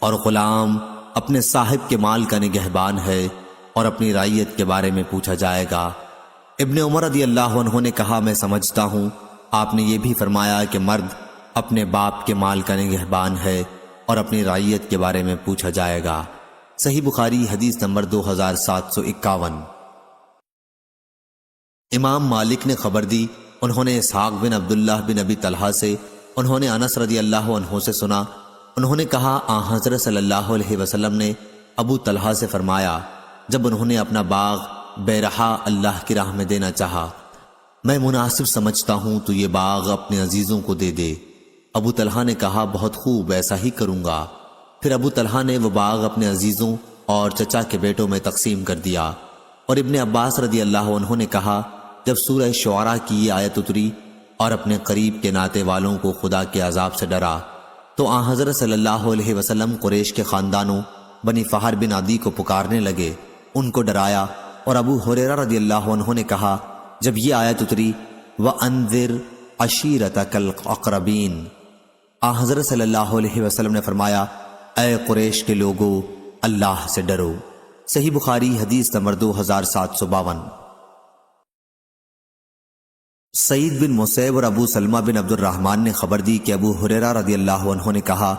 S1: اور غلام اپنے صاحب کے مال کا نگہبان ہے اور اپنی رعیت کے بارے میں پوچھا جائے گا۔ ابن عمر رضی اللہ عنہ نے کہا، میں سمجھتا ہوں آپ نے یہ بھی فرمایا کہ مرد اپنے باپ کے مال کا نگہبان ہے اور اپنی رعیت کے بارے میں پوچھا جائے گا۔ صحیح بخاری حدیث نمبر 2751۔ امام مالک نے خبر دی، انہوں نے اسحاق بن عبداللہ بن ابی طلحہ سے، انہوں نے انس رضی اللہ عنہ سے سنا، انہوں نے کہا حضرت صلی اللہ علیہ وسلم نے ابو طلحہ سے فرمایا، جب انہوں نے اپنا باغ بیرحا اللہ کی راہ میں دینا چاہا، میں مناسب سمجھتا ہوں تو یہ باغ اپنے عزیزوں کو دے دے۔ ابو طلحہ نے کہا، بہت خوب، ایسا ہی کروں گا۔ پھر ابو طلحہ نے وہ باغ اپنے عزیزوں اور چچا کے بیٹوں میں تقسیم کر دیا۔ اور ابن عباس رضی اللہ عنہ نے کہا، جب سورہ شعراء کی یہ آیت اتری اور اپنے قریب کے ناتے والوں کو خدا کے عذاب سے ڈرا تو حضرت صلی اللہ علیہ وسلم قریش کے خاندانوں بنی فہر بن عدی کو پکارنے لگے، ان کو ڈرایا، اور ابو ہریرہ رضی اللہ عنہ نے کہا، جب یہ آیت اتری وَأَنذِرْ عَشِيرَتَكَ الْأَقْرَبِينَ، حضرت صلی اللہ علیہ وسلم نے فرمایا، اے قریش کے لوگو اللہ سے ڈرو۔ صحیح بخاری حدیث نمبر 2752۔ سعید بن مسیب اور ابو سلمہ بن عبد الرحمن نے خبر دی کہ ابو ہریرہ رضی اللہ عنہ نے کہا،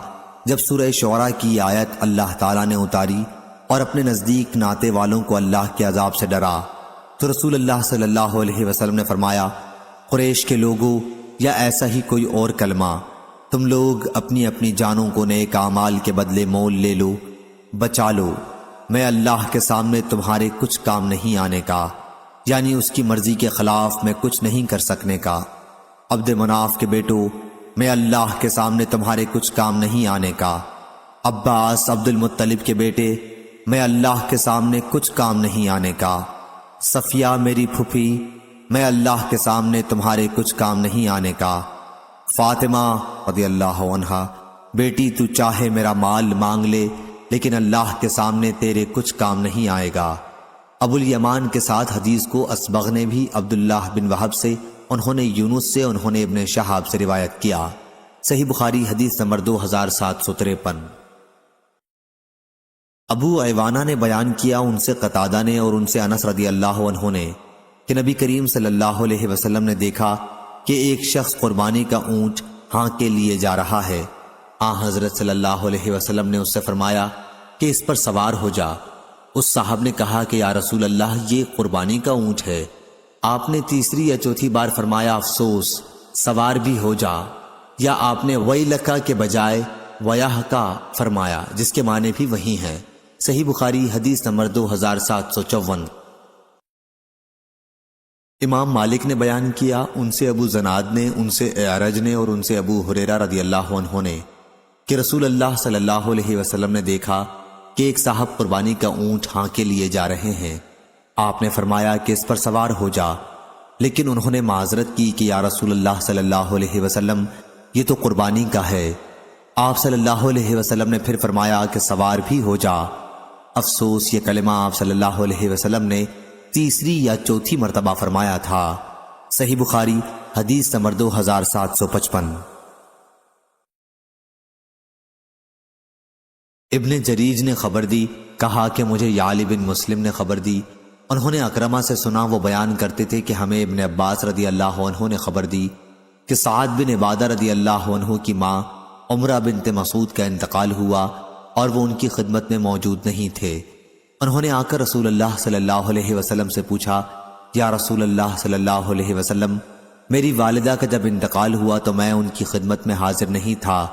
S1: جب سورہ شعراء کی آیت اللہ تعالیٰ نے اتاری اور اپنے نزدیک ناتے والوں کو اللہ کے عذاب سے ڈرا تو رسول اللہ صلی اللہ علیہ وسلم نے فرمایا، قریش کے لوگوں، یا ایسا ہی کوئی اور کلمہ، تم لوگ اپنی اپنی جانوں کو نیک اعمال کے بدلے مول لے لو، بچا لو، میں اللہ کے سامنے تمہارے کچھ کام نہیں آنے کا، یعنی اس کی مرضی کے خلاف میں کچھ نہیں کر سکنے کا۔ عبد مناف کے بیٹو، میں اللہ کے سامنے تمہارے کچھ کام نہیں آنے کا۔ عباس عبد المطلب کے بیٹے، میں اللہ کے سامنے کچھ کام نہیں آنے کا۔ صفیہ میری پھوپھی، میں اللہ کے سامنے تمہارے کچھ کام نہیں آنے کا۔ فاطمہ رضی اللہ عنہا، بیٹی تو چاہے میرا مال مانگ لے لیکن اللہ کے سامنے تیرے کچھ کام نہیں آئے گا۔ ابو الیمان کے ساتھ حدیث کو اسبغ نے بھی عبداللہ بن وہب سے، انہوں نے یونس سے، انہوں نے ابن شہاب سے روایت کیا۔ صحیح بخاری حدیث نمبر 2753۔ ابو ایوانہ نے بیان کیا، ان سے قتادہ نے اور ان سے انس رضی اللہ عنہ نے، کہ نبی کریم صلی اللہ علیہ وسلم نے دیکھا کہ ایک شخص قربانی کا اونٹ ہانک کے لیے جا رہا ہے۔ حضرت صلی اللہ علیہ وسلم نے اس سے فرمایا کہ اس پر سوار ہو جا۔ اس صاحب نے کہا کہ یا رسول اللہ، یہ قربانی کا اونٹ ہے۔ آپ نے تیسری یا چوتھی بار فرمایا، افسوس، سوار بھی ہو جا، یا آپ نے ویلکا کے بجائے ویہکا فرمایا، جس کے معنی بھی وہی ہیں۔ صحیح بخاری حدیث نمبر 2754۔ امام مالک نے بیان کیا، ان سے ابو زناد نے، ان سے اعرج نے اور ان سے ابو ہریرہ رضی اللہ عنہ نے، کہ رسول اللہ صلی اللہ علیہ وسلم نے دیکھا کہ ایک صاحب قربانی کا اونٹ ہانکے لیے جا رہے ہیں۔ آپ نے فرمایا کہ اس پر سوار ہو جا، لیکن انہوں نے معذرت کی کہ یا رسول اللہ صلی اللہ علیہ وسلم، یہ تو قربانی کا ہے۔ آپ صلی اللہ علیہ وسلم نے پھر فرمایا کہ سوار بھی ہو جا۔ افسوس، یہ کلمہ آپ صلی اللہ علیہ وسلم نے تیسری یا چوتھی مرتبہ فرمایا تھا۔ صحیح بخاری حدیث نمبر 2755۔ ابن جریج نے خبر دی، کہا کہ مجھے یعلی بن مسلم نے خبر دی، انہوں نے اکرمہ سے سنا، وہ بیان کرتے تھے کہ ہمیں ابن عباس رضی اللہ عنہ نے خبر دی کہ سعد بن عبادہ رضی اللہ عنہ کی ماں عمرہ بنت مسعود کا انتقال ہوا اور وہ ان کی خدمت میں موجود نہیں تھے۔ انہوں نے آ کر رسول اللہ صلی اللہ علیہ وسلم سے پوچھا، یا رسول اللہ صلی اللہ علیہ وسلم، میری والدہ کا جب انتقال ہوا تو میں ان کی خدمت میں حاضر نہیں تھا،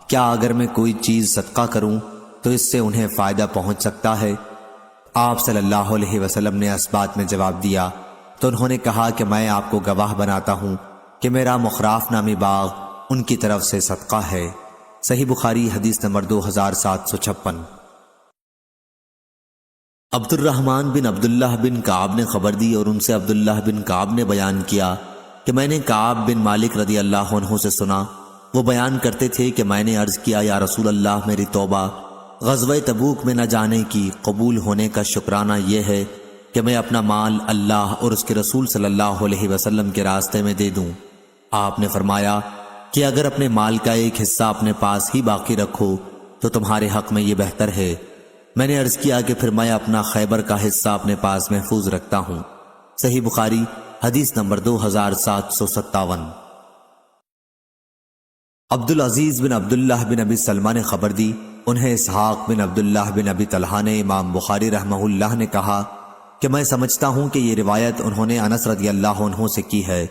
S1: کیا اگر میں کوئی چیز صدقہ کروں تو اس سے انہیں فائدہ پہنچ سکتا ہے؟ آپ صلی اللہ علیہ وسلم نے اس بات میں جواب دیا تو انہوں نے کہا کہ میں آپ کو گواہ بناتا ہوں کہ میرا مخراف نامی باغ ان کی طرف سے صدقہ ہے۔ صحیح بخاری حدیث نمبر 2756۔ عبد الرحمن بن عبداللہ بن کعب نے خبر دی اور ان سے عبداللہ بن کعب نے بیان کیا کہ میں نے کعب بن مالک رضی اللہ عنہ سے سنا، وہ بیان کرتے تھے کہ میں نے عرض کیا، یا رسول اللہ، میری توبہ غزوہ تبوک میں نہ جانے کی قبول ہونے کا شکرانہ یہ ہے کہ میں اپنا مال اللہ اور اس کے رسول صلی اللہ علیہ وسلم کے راستے میں دے دوں۔ آپ نے فرمایا کہ اگر اپنے مال کا ایک حصہ اپنے پاس ہی باقی رکھو تو تمہارے حق میں یہ بہتر ہے۔ میں نے عرض کیا کہ پھر میں اپنا خیبر کا حصہ اپنے پاس محفوظ رکھتا ہوں۔ صحیح بخاری حدیث نمبر 2757۔ عبدالعزیز بن عبداللہ بن ابی سلمہ نے خبر دی، انہیں اسحاق بن عبداللہ بن ابی طلحہ نے امام بخاری رحمہ اللہ نے کہا کہ میں سمجھتا ہوں کہ یہ روایت انہوں نے انس رضی اللہ عنہ سے کی ہے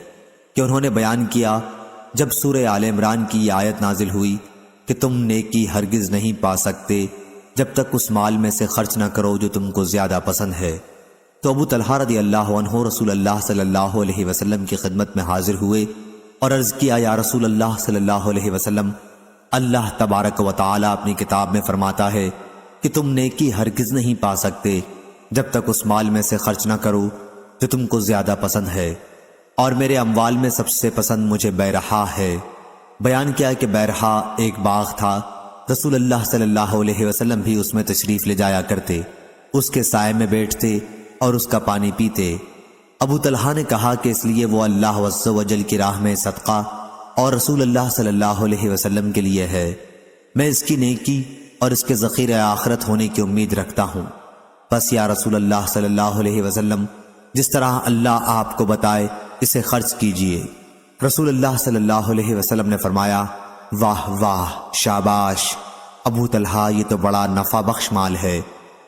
S1: کہ انہوں نے بیان کیا، جب سورہ آل عمران کی یہ آیت نازل ہوئی کہ تم نیکی ہرگز نہیں پا سکتے جب تک اس مال میں سے خرچ نہ کرو جو تم کو زیادہ پسند ہے، تو ابو طلحہ رضی اللہ عنہ رسول اللہ صلی اللہ علیہ وسلم کی خدمت میں حاضر ہوئے اور عرض کیا، یا رسول اللہ صلی اللہ علیہ وسلم، اللہ تبارک و تعالی اپنی کتاب میں فرماتا ہے کہ تم نیکی ہرگز نہیں پا سکتے جب تک اس مال میں سے خرچ نہ کرو جو تم کو زیادہ پسند ہے، اور میرے اموال میں سب سے پسند مجھے بیرحا ہے۔ بیان کیا کہ بیرحا ایک باغ تھا، رسول اللہ صلی اللہ علیہ وسلم بھی اس میں تشریف لے جایا کرتے، اس کے سائے میں بیٹھتے اور اس کا پانی پیتے۔ ابو طلحہ نے کہا کہ اس لیے وہ اللہ عز و جل کی راہ میں صدقہ اور رسول اللہ صلی اللہ علیہ وسلم کے لیے ہے، میں اس کی نیکی اور اس کے ذخیرہ آخرت ہونے کی امید رکھتا ہوں، بس یا رسول اللہ صلی اللہ علیہ وسلم، جس طرح اللہ آپ کو بتائے اسے خرچ کیجئے۔ رسول اللہ صلی اللہ علیہ وسلم نے فرمایا، واہ واہ، شاباش ابو طلحہ، یہ تو بڑا نفع بخش مال ہے،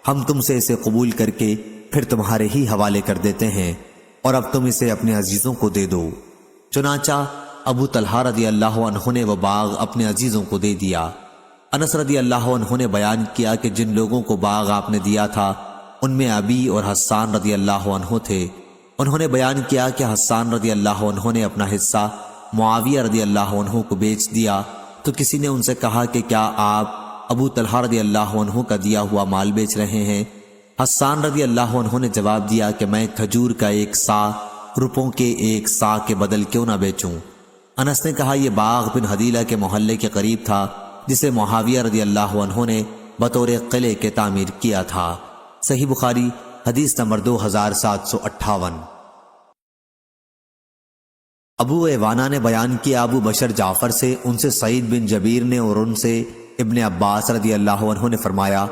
S1: ہم تم سے اسے قبول کر کے پھر تمہارے ہی حوالے کر دیتے ہیں، اور اب تم اسے اپنے عزیزوں کو دے دو۔ چنانچہ ابو طلحہ رضی اللہ عنہ نے وہ باغ اپنے عزیزوں کو دے دیا۔ انس رضی اللہ عنہ نے بیان کیا کہ جن لوگوں کو باغ آپ نے دیا تھا ان میں ابی اور حسان رضی اللہ عنہ تھے۔ انہوں نے بیان کیا کہ حسان رضی اللہ عنہ نے اپنا حصہ معاویہ رضی اللہ عنہ کو بیچ دیا، تو کسی نے ان سے کہا کہ کیا آپ ابو طلحہ رضی اللہ عنہ کا دیا ہوا مال بیچ رہے ہیں؟ حسان رضی اللہ عنہ نے جواب دیا کہ میں کھجور کا 1 صاع روپوں کے 1 صاع کے بدل کیوں نہ بیچوں؟ انس نے کہا یہ باغ بن حدیلہ کے محلے کے قریب تھا جسے معاویہ رضی اللہ عنہ نے بطور قلعے کے تعمیر کیا تھا۔ صحیح بخاری حدیث نمبر 2758۔ ابو ایوانہ نے بیان کیا ابو بشر جعفر سے، ان سے سعید بن جبیر نے اور ان سے ابن عباس رضی اللہ عنہ نے فرمایا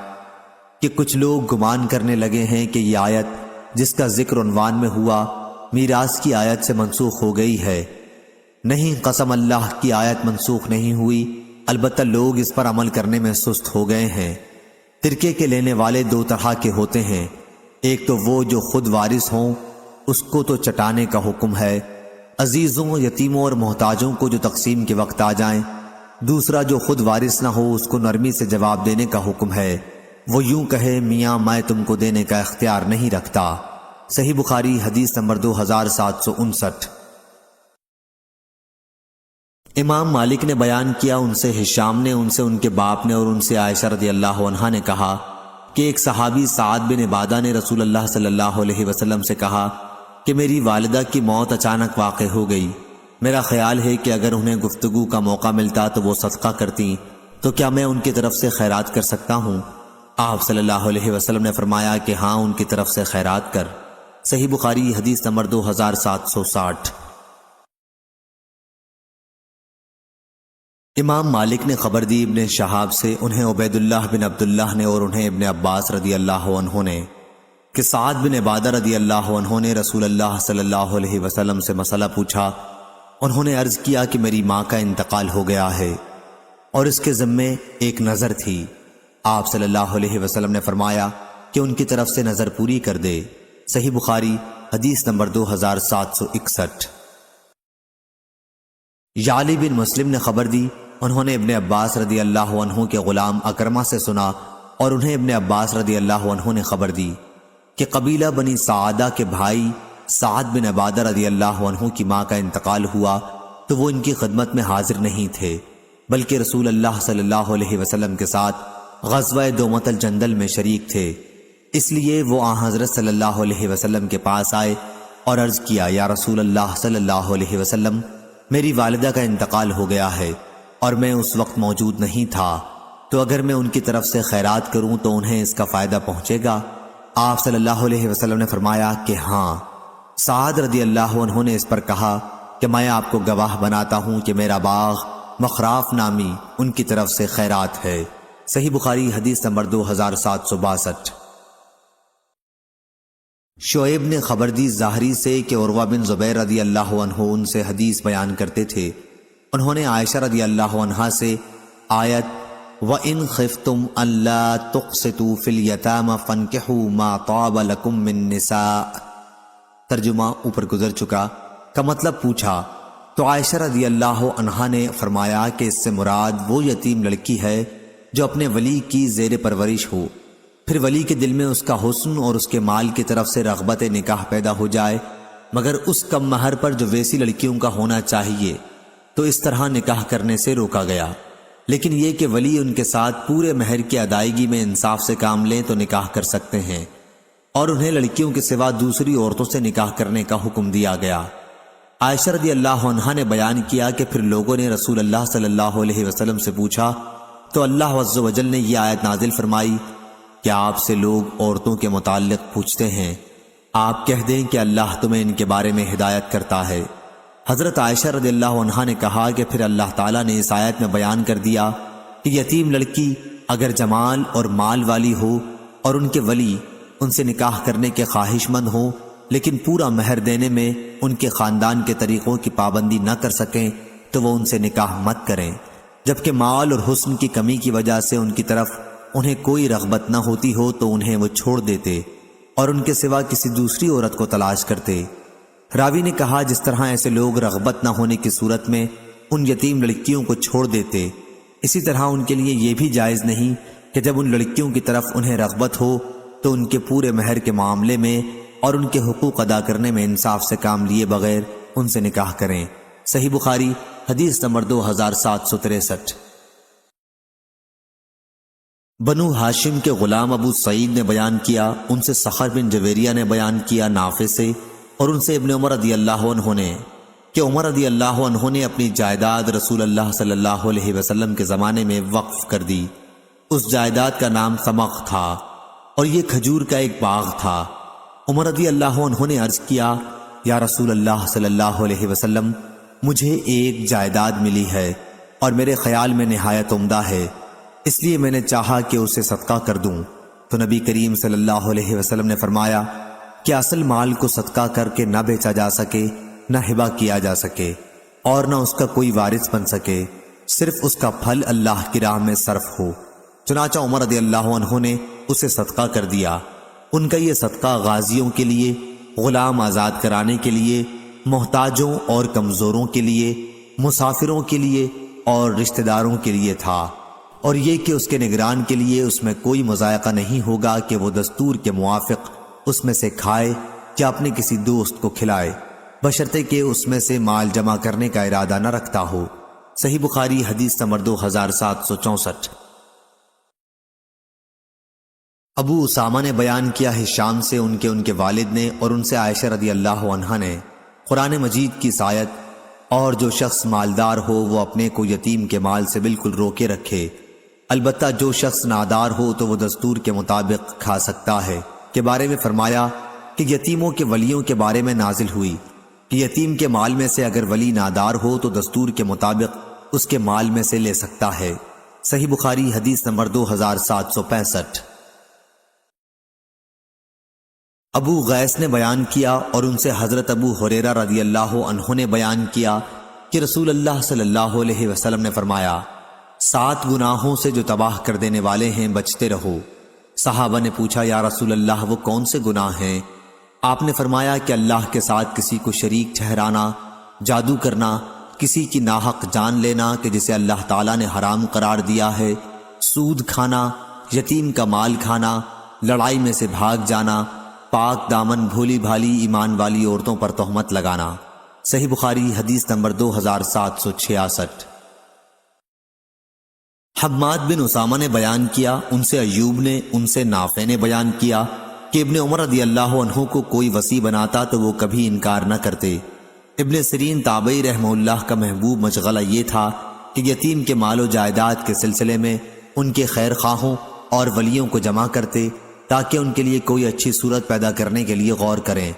S1: کہ کچھ لوگ گمان کرنے لگے ہیں کہ یہ آیت جس کا ذکر عنوان میں ہوا میراث کی آیت سے منسوخ ہو گئی ہے۔ نہیں، قسم اللہ کی آیت منسوخ نہیں ہوئی، البتہ لوگ اس پر عمل کرنے میں سست ہو گئے ہیں۔ ترکے کے لینے والے 2 طرح کے ہوتے ہیں، ایک تو وہ جو خود وارث ہوں، اس کو تو چٹانے کا حکم ہے، عزیزوں، یتیموں اور محتاجوں کو جو تقسیم کے وقت آ جائیں۔ دوسرا جو خود وارث نہ ہو، اس کو نرمی سے جواب دینے کا حکم ہے، وہ یوں کہے میاں میں تم کو دینے کا اختیار نہیں رکھتا۔ صحیح بخاری حدیث نمبر 2759۔ امام مالک نے بیان کیا، ان سے ہشام نے، ان سے ان کے باپ نے اور ان سے عائشہ رضی اللہ عنہا نے کہا کہ ایک صحابی سعد بن عبادہ نے رسول اللہ صلی اللہ علیہ وسلم سے کہا کہ میری والدہ کی موت اچانک واقع ہو گئی، میرا خیال ہے کہ اگر انہیں گفتگو کا موقع ملتا تو وہ صدقہ کرتی، تو کیا میں ان کی طرف سے خیرات کر سکتا ہوں؟ آپ صلی اللہ علیہ وسلم نے فرمایا کہ ہاں، ان کی طرف سے خیرات کر۔ صحیح بخاری حدیث نمبر 2760۔ امام مالک نے خبر دی ابن شہاب سے، انہیں عبید اللہ بن عبداللہ نے اور انہیں ابن عباس رضی اللہ عنہ نے کہ سعد بن عبادہ رضی اللہ عنہ نے رسول اللہ صلی اللہ علیہ وسلم سے مسئلہ پوچھا۔ انہوں نے عرض کیا کہ میری ماں کا انتقال ہو گیا ہے اور اس کے ذمے ایک نظر تھی۔ آپ صلی اللہ علیہ وسلم نے فرمایا کہ ان کی طرف سے نظر پوری کر دے۔ صحیح بخاری حدیث نمبر 2761۔ یعلی بن مسلم نے خبر دی، انہوں نے ابن عباس رضی اللہ عنہ کے غلام اکرمہ سے سنا اور انہیں ابن عباس رضی اللہ عنہ نے خبر دی کہ قبیلہ بنی سعادہ کے بھائی سعد بن عبادہ رضی اللہ عنہ کی ماں کا انتقال ہوا تو وہ ان کی خدمت میں حاضر نہیں تھے، بلکہ رسول اللہ صلی اللہ علیہ وسلم کے ساتھ غزوہ دومت الجندل میں شریک تھے۔ اس لیے وہ آن حضرت صلی اللہ علیہ وسلم کے پاس آئے اور عرض کیا، یا رسول اللہ صلی اللہ علیہ وسلم، میری والدہ کا انتقال ہو گیا ہے اور میں اس وقت موجود نہیں تھا، تو اگر میں ان کی طرف سے خیرات کروں تو انہیں اس کا فائدہ پہنچے گا؟ آپ صلی اللہ علیہ وسلم نے فرمایا کہ ہاں۔ سعد رضی اللہ عنہ نے اس پر کہا کہ میں آپ کو گواہ بناتا ہوں کہ میرا باغ مخراف نامی ان کی طرف سے خیرات ہے۔ صحیح بخاری حدیث نمبر 2762۔ شعیب نے خبر دی زاہری سے کہ عروہ بن زبیر رضی اللہ عنہ ان سے حدیث بیان کرتے تھے، انہوں نے عائشہ رضی اللہ عنہا سے آیت وَإِنْ خِفْتُمْ أَلَّا تُقْسِطُوا فِي الْيَتَامَى فَانكِحُوا مَا طَابَ لَكُم مِّن نِّسَاءٍ ترجمہ اوپر گزر چکا کا مطلب پوچھا، تو عائشہ رضی اللہ عنہا نے فرمایا کہ اس سے مراد وہ یتیم لڑکی ہے جو اپنے ولی کی زیر پرورش ہو، پھر ولی کے دل میں اس کا حسن اور اس کے مال کی طرف سے رغبت نکاح پیدا ہو جائے، مگر اس کم مہر پر جو ویسی لڑکیوں کا ہونا چاہیے، تو اس طرح نکاح کرنے سے روکا گیا۔ لیکن یہ کہ ولی ان کے ساتھ پورے مہر کی ادائیگی میں انصاف سے کام لیں تو نکاح کر سکتے ہیں، اور انہیں لڑکیوں کے سوا دوسری عورتوں سے نکاح کرنے کا حکم دیا گیا۔ عائشہ رضی اللہ عنہا نے بیان کیا کہ پھر لوگوں نے رسول اللہ صلی اللہ علیہ وسلم سے پوچھا تو اللہ عز و جل نے یہ آیت نازل فرمائی کہ آپ سے لوگ عورتوں کے متعلق پوچھتے ہیں، آپ کہہ دیں کہ اللہ تمہیں ان کے بارے میں ہدایت کرتا ہے۔ حضرت عائشہ رضی اللہ عنہا نے کہا کہ پھر اللہ تعالیٰ نے اس آیت میں بیان کر دیا کہ یتیم لڑکی اگر جمال اور مال والی ہو اور ان کے ولی ان سے نکاح کرنے کے خواہش مند ہوں، لیکن پورا مہر دینے میں ان کے خاندان کے طریقوں کی پابندی نہ کر سکیں تو وہ ان سے نکاح مت کریں، جبکہ مال اور حسن کی کمی کی وجہ سے ان کی طرف انہیں کوئی رغبت نہ ہوتی ہو تو انہیں وہ چھوڑ دیتے، اور ان کے سوا کسی دوسری عورت کو تلاش کرتے۔ راوی نے کہا جس طرح ایسے لوگ رغبت نہ ہونے کی صورت میں ان یتیم لڑکیوں کو چھوڑ دیتے، اسی طرح ان کے لیے یہ بھی جائز نہیں کہ جب ان لڑکیوں کی طرف انہیں رغبت ہو تو ان کے پورے مہر کے معاملے میں اور ان کے حقوق ادا کرنے میں انصاف سے کام لیے بغیر ان سے نکاح کریں۔ صحیح بخاری حدیث نمبر 2763۔ بنو ہاشم کے غلام ابو سعید نے بیان کیا، ان سے صخر بن جویریہ نے بیان کیا نافع سے، اور ان سے ابن عمر رضی اللہ عنہ نے کہ عمر رضی اللہ عنہ نے اپنی جائیداد رسول اللہ صلی اللہ علیہ وسلم کے زمانے میں وقف کر دی۔ اس جائیداد کا نام سمق تھا اور یہ کھجور کا ایک باغ تھا۔ عمر رضی اللہ عنہ نے عرض کیا، یا رسول اللہ صلی اللہ علیہ وسلم، مجھے ایک جائیداد ملی ہے اور میرے خیال میں نہایت عمدہ ہے، اس لیے میں نے چاہا کہ اسے صدقہ کر دوں۔ تو نبی کریم صلی اللہ علیہ وسلم نے فرمایا کہ اصل مال کو صدقہ کر کے نہ بیچا جا سکے، نہ ہبہ کیا جا سکے، اور نہ اس کا کوئی وارث بن سکے، صرف اس کا پھل اللہ کی راہ میں صرف ہو۔ چنانچہ عمر رضی اللہ عنہ نے اسے صدقہ کر دیا۔ ان کا یہ صدقہ غازیوں کے لیے، غلام آزاد کرانے کے لیے، محتاجوں اور کمزوروں کے لیے، مسافروں کے لیے اور رشتہ داروں کے لیے تھا، اور یہ کہ اس کے نگران کے لیے اس میں کوئی مضائقہ نہیں ہوگا کہ وہ دستور کے موافق اس میں سے کھائے یا اپنے کسی دوست کو کھلائے، بشرطے کہ اس میں سے مال جمع کرنے کا ارادہ نہ رکھتا ہو۔ صحیح بخاری حدیث نمبر 2764۔ ابو اسامہ نے بیان کیا ہشام سے ان کے والد نے اور ان سے عائشہ رضی اللہ عنہا نے قرآن مجید کی آیت، اور جو شخص مالدار ہو وہ اپنے کو یتیم کے مال سے بالکل روکے رکھے، البتہ جو شخص نادار ہو تو وہ دستور کے مطابق کھا سکتا ہے، کے بارے میں فرمایا کہ یتیموں کے ولیوں کے بارے میں نازل ہوئی کہ یتیم کے مال میں سے اگر ولی نادار ہو تو دستور کے مطابق اس کے مال میں سے لے سکتا ہے۔ صحیح بخاری حدیث نمبر 2765۔ ابو غیث نے بیان کیا اور ان سے حضرت ابو ہریرہ رضی اللہ عنہ نے بیان کیا کہ رسول اللہ صلی اللہ علیہ وسلم نے فرمایا، 7 گناہوں سے جو تباہ کر دینے والے ہیں بچتے رہو۔ صحابہ نے پوچھا، یا رسول اللہ وہ کون سے گناہ ہیں؟ آپ نے فرمایا کہ اللہ کے ساتھ کسی کو شریک ٹھہرانا، جادو کرنا، کسی کی ناحق جان لینا کہ جسے اللہ تعالیٰ نے حرام قرار دیا ہے، سود کھانا، یتیم کا مال کھانا، لڑائی میں سے بھاگ جانا، پاک دامن بھولی بھالی ایمان والی عورتوں پر تہمت لگانا۔ صحیح بخاری حدیث نمبر 2766۔ حماد بن اسامہ نے بیان کیا، ان سے ایوب نے، ان سے نافع نے بیان کیا کہ ابن عمر رضی اللہ عنہ کو کوئی وصی بناتا تو وہ کبھی انکار نہ کرتے۔ ابن سیرین تابعی رحمہ اللہ کا محبوب مشغلہ یہ تھا کہ یتیم کے مال و جائیداد کے سلسلے میں ان کے خیر خواہوں اور ولیوں کو جمع کرتے تاکہ ان کے لیے کوئی اچھی صورت پیدا کرنے کے لیے غور کریں۔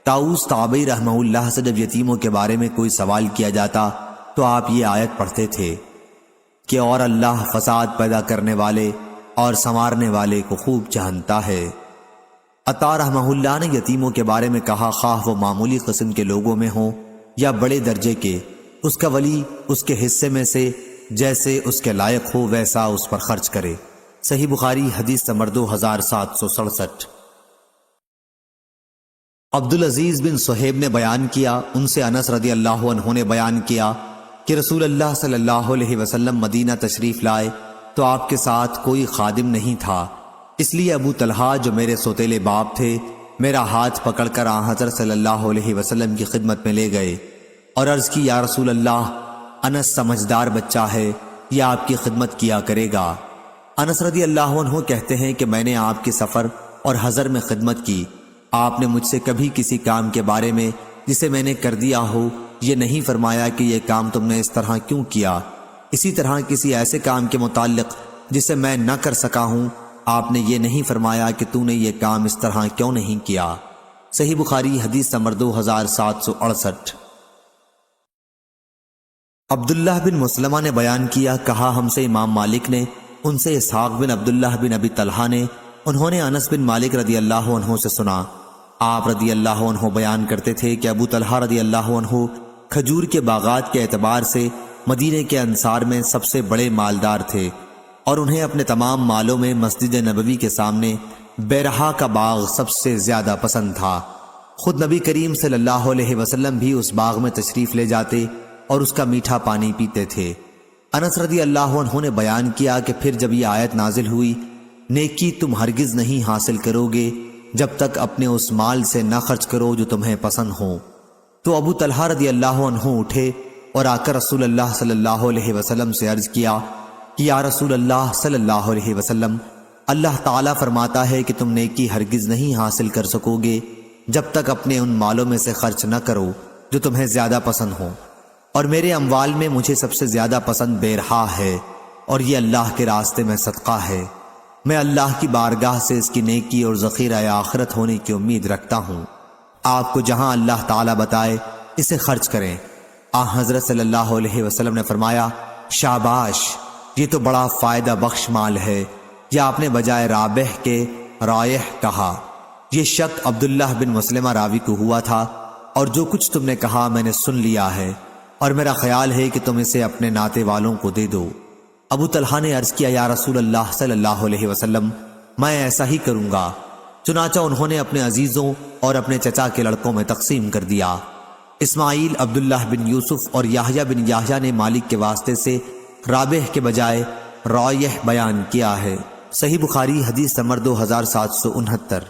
S1: طاؤس تابعی رحمہ اللہ سے جب یتیموں کے بارے میں کوئی سوال کیا جاتا تو آپ یہ آیت پڑھتے تھے کہ اور اللہ فساد پیدا کرنے والے اور سنوارنے والے کو خوب جانتا ہے۔ عطا رحمہ اللہ نے یتیموں کے بارے میں کہا، خواہ وہ معمولی قسم کے لوگوں میں ہوں یا بڑے درجے کے، اس کا ولی اس کے حصے میں سے جیسے اس کے لائق ہو ویسا اس پر خرچ کرے۔ صحیح بخاری حدیث نمبر 2767۔ عبدالعزیز بن صہیب نے بیان کیا، ان سے انس رضی اللہ عنہ نے بیان کیا کہ رسول اللہ صلی اللہ علیہ وسلم مدینہ تشریف لائے تو آپ کے ساتھ کوئی خادم نہیں تھا، اس لیے ابو طلحہ جو میرے سوتیلے باپ تھے میرا ہاتھ پکڑ کر حضرت صلی اللہ علیہ وسلم کی خدمت میں لے گئے اور عرض کی، یا رسول اللہ، انس سمجھدار بچہ ہے، یہ آپ کی خدمت کیا کرے گا۔ انس رضی اللہ عنہ کہتے ہیں کہ میں نے آپ کے سفر اور حضر میں خدمت کی، آپ نے مجھ سے کبھی کسی کام کے بارے میں جسے میں نے کر دیا ہو یہ نہیں فرمایا کہ یہ کام تم نے اس طرح کیوں کیا، اسی طرح کسی ایسے کام کے متعلق جسے میں نہ کر سکا ہوں آپ نے یہ نہیں فرمایا کہ تو نے یہ کام اس طرح کیوں نہیں کیا۔ صحیح بخاری حدیث نمبر 2768۔ عبداللہ بن مسلمہ نے بیان کیا، کہا ہم سے امام مالک نے، ان سے اسحاق بن عبداللہ بن ابی طلحہ نے، انہوں نے انس بن مالک رضی اللہ عنہ سے سنا، آپ رضی اللہ عنہ بیان کرتے تھے کہ ابو طلحہ رضی اللہ عنہ کھجور کے باغات کے اعتبار سے مدینے کے انصار میں سب سے بڑے مالدار تھے، اور انہیں اپنے تمام مالوں میں مسجد نبوی کے سامنے بیرہا کا باغ سب سے زیادہ پسند تھا۔ خود نبی کریم صلی اللہ علیہ وسلم بھی اس باغ میں تشریف لے جاتے اور اس کا میٹھا پانی پیتے تھے۔ انس رضی اللہ عنہ نے بیان کیا کہ پھر جب یہ آیت نازل ہوئی، نیکی تم ہرگز نہیں حاصل کرو گے جب تک اپنے اس مال سے نہ خرچ کرو جو تمہیں پسند ہو، تو ابو طلحہ رضی اللہ عنہ اٹھے اور آ کر رسول اللہ صلی اللہ علیہ وسلم سے عرض کیا کہ یا رسول اللہ صلی اللہ علیہ وسلم، اللہ تعالیٰ فرماتا ہے کہ تم نیکی ہرگز نہیں حاصل کر سکو گے جب تک اپنے ان مالوں میں سے خرچ نہ کرو جو تمہیں زیادہ پسند ہو، اور میرے اموال میں مجھے سب سے زیادہ پسند بیرہا ہے، اور یہ اللہ کے راستے میں صدقہ ہے۔ میں اللہ کی بارگاہ سے اس کی نیکی اور ذخیرہ آخرت ہونے کی امید رکھتا ہوں۔ آپ کو جہاں اللہ تعالیٰ بتائے اسے خرچ کریں۔ حضرت صلی اللہ علیہ وسلم نے فرمایا، شاباش، یہ تو بڑا فائدہ بخش مال ہے، یا آپ نے بجائے رابح کے رائح کہا۔ یہ شک عبداللہ بن مسلمہ راوی کو ہوا تھا، اور جو کچھ تم نے کہا میں نے سن لیا ہے، اور میرا خیال ہے کہ تم اسے اپنے ناتے والوں کو دے دو۔ ابو طلحہ نے عرض کیا، یا رسول اللہ صلی اللہ علیہ وسلم، میں ایسا ہی کروں گا۔ چنانچہ انہوں نے اپنے عزیزوں اور اپنے چچا کے لڑکوں میں تقسیم کر دیا۔ اسماعیل عبداللہ بن یوسف اور یحییٰ بن یحییٰ نے مالک کے واسطے سے رابح کے بجائے رائح بیان کیا ہے۔ صحیح بخاری حدیث نمبر 2769۔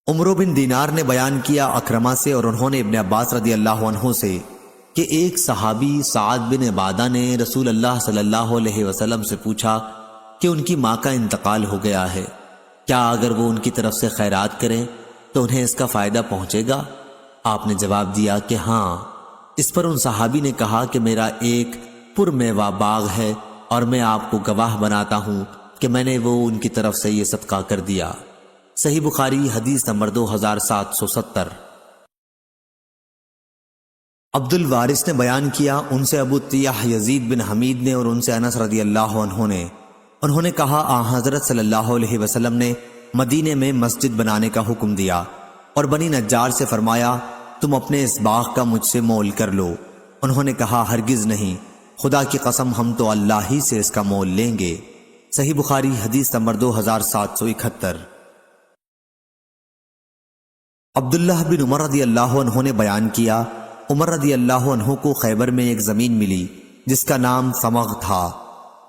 S1: عمرو بن دینار نے بیان کیا اکرمہ سے، اور انہوں نے ابن عباس رضی اللہ عنہ سے، کہ ایک صحابی سعد بن عبادہ نے رسول اللہ صلی اللہ علیہ وسلم سے پوچھا کہ ان کی ماں کا انتقال ہو گیا ہے، کیا اگر وہ ان کی طرف سے خیرات کریں تو انہیں اس کا فائدہ پہنچے گا؟ آپ نے جواب دیا کہ ہاں۔ اس پر ان صحابی نے کہا کہ میرا ایک پرمیوہ باغ ہے، اور میں آپ کو گواہ بناتا ہوں کہ میں نے وہ ان کی طرف سے یہ صدقہ کر دیا۔ صحیح بخاری حدیث نمبر 2770۔ عبد الوارث نے بیان کیا، ان سے ابو طیاح یزید بن حمید نے، اور ان سے انس رضی اللہ عنہ نے، انہوں نے کہا حضرت صلی اللہ علیہ وسلم نے مدینے میں مسجد بنانے کا حکم دیا، اور بنی نجار سے فرمایا تم اپنے اس باغ کا مجھ سے مول کر لو۔ انہوں نے کہا ہرگز نہیں، خدا کی قسم ہم تو اللہ ہی سے اس کا مول لیں گے۔ صحیح بخاری حدیث نمبر 2771۔ عبداللہ بن عمر رضی اللہ عنہ نے بیان کیا، عمر رضی اللہ عنہ کو خیبر میں ایک زمین ملی جس کا نام سمغ تھا،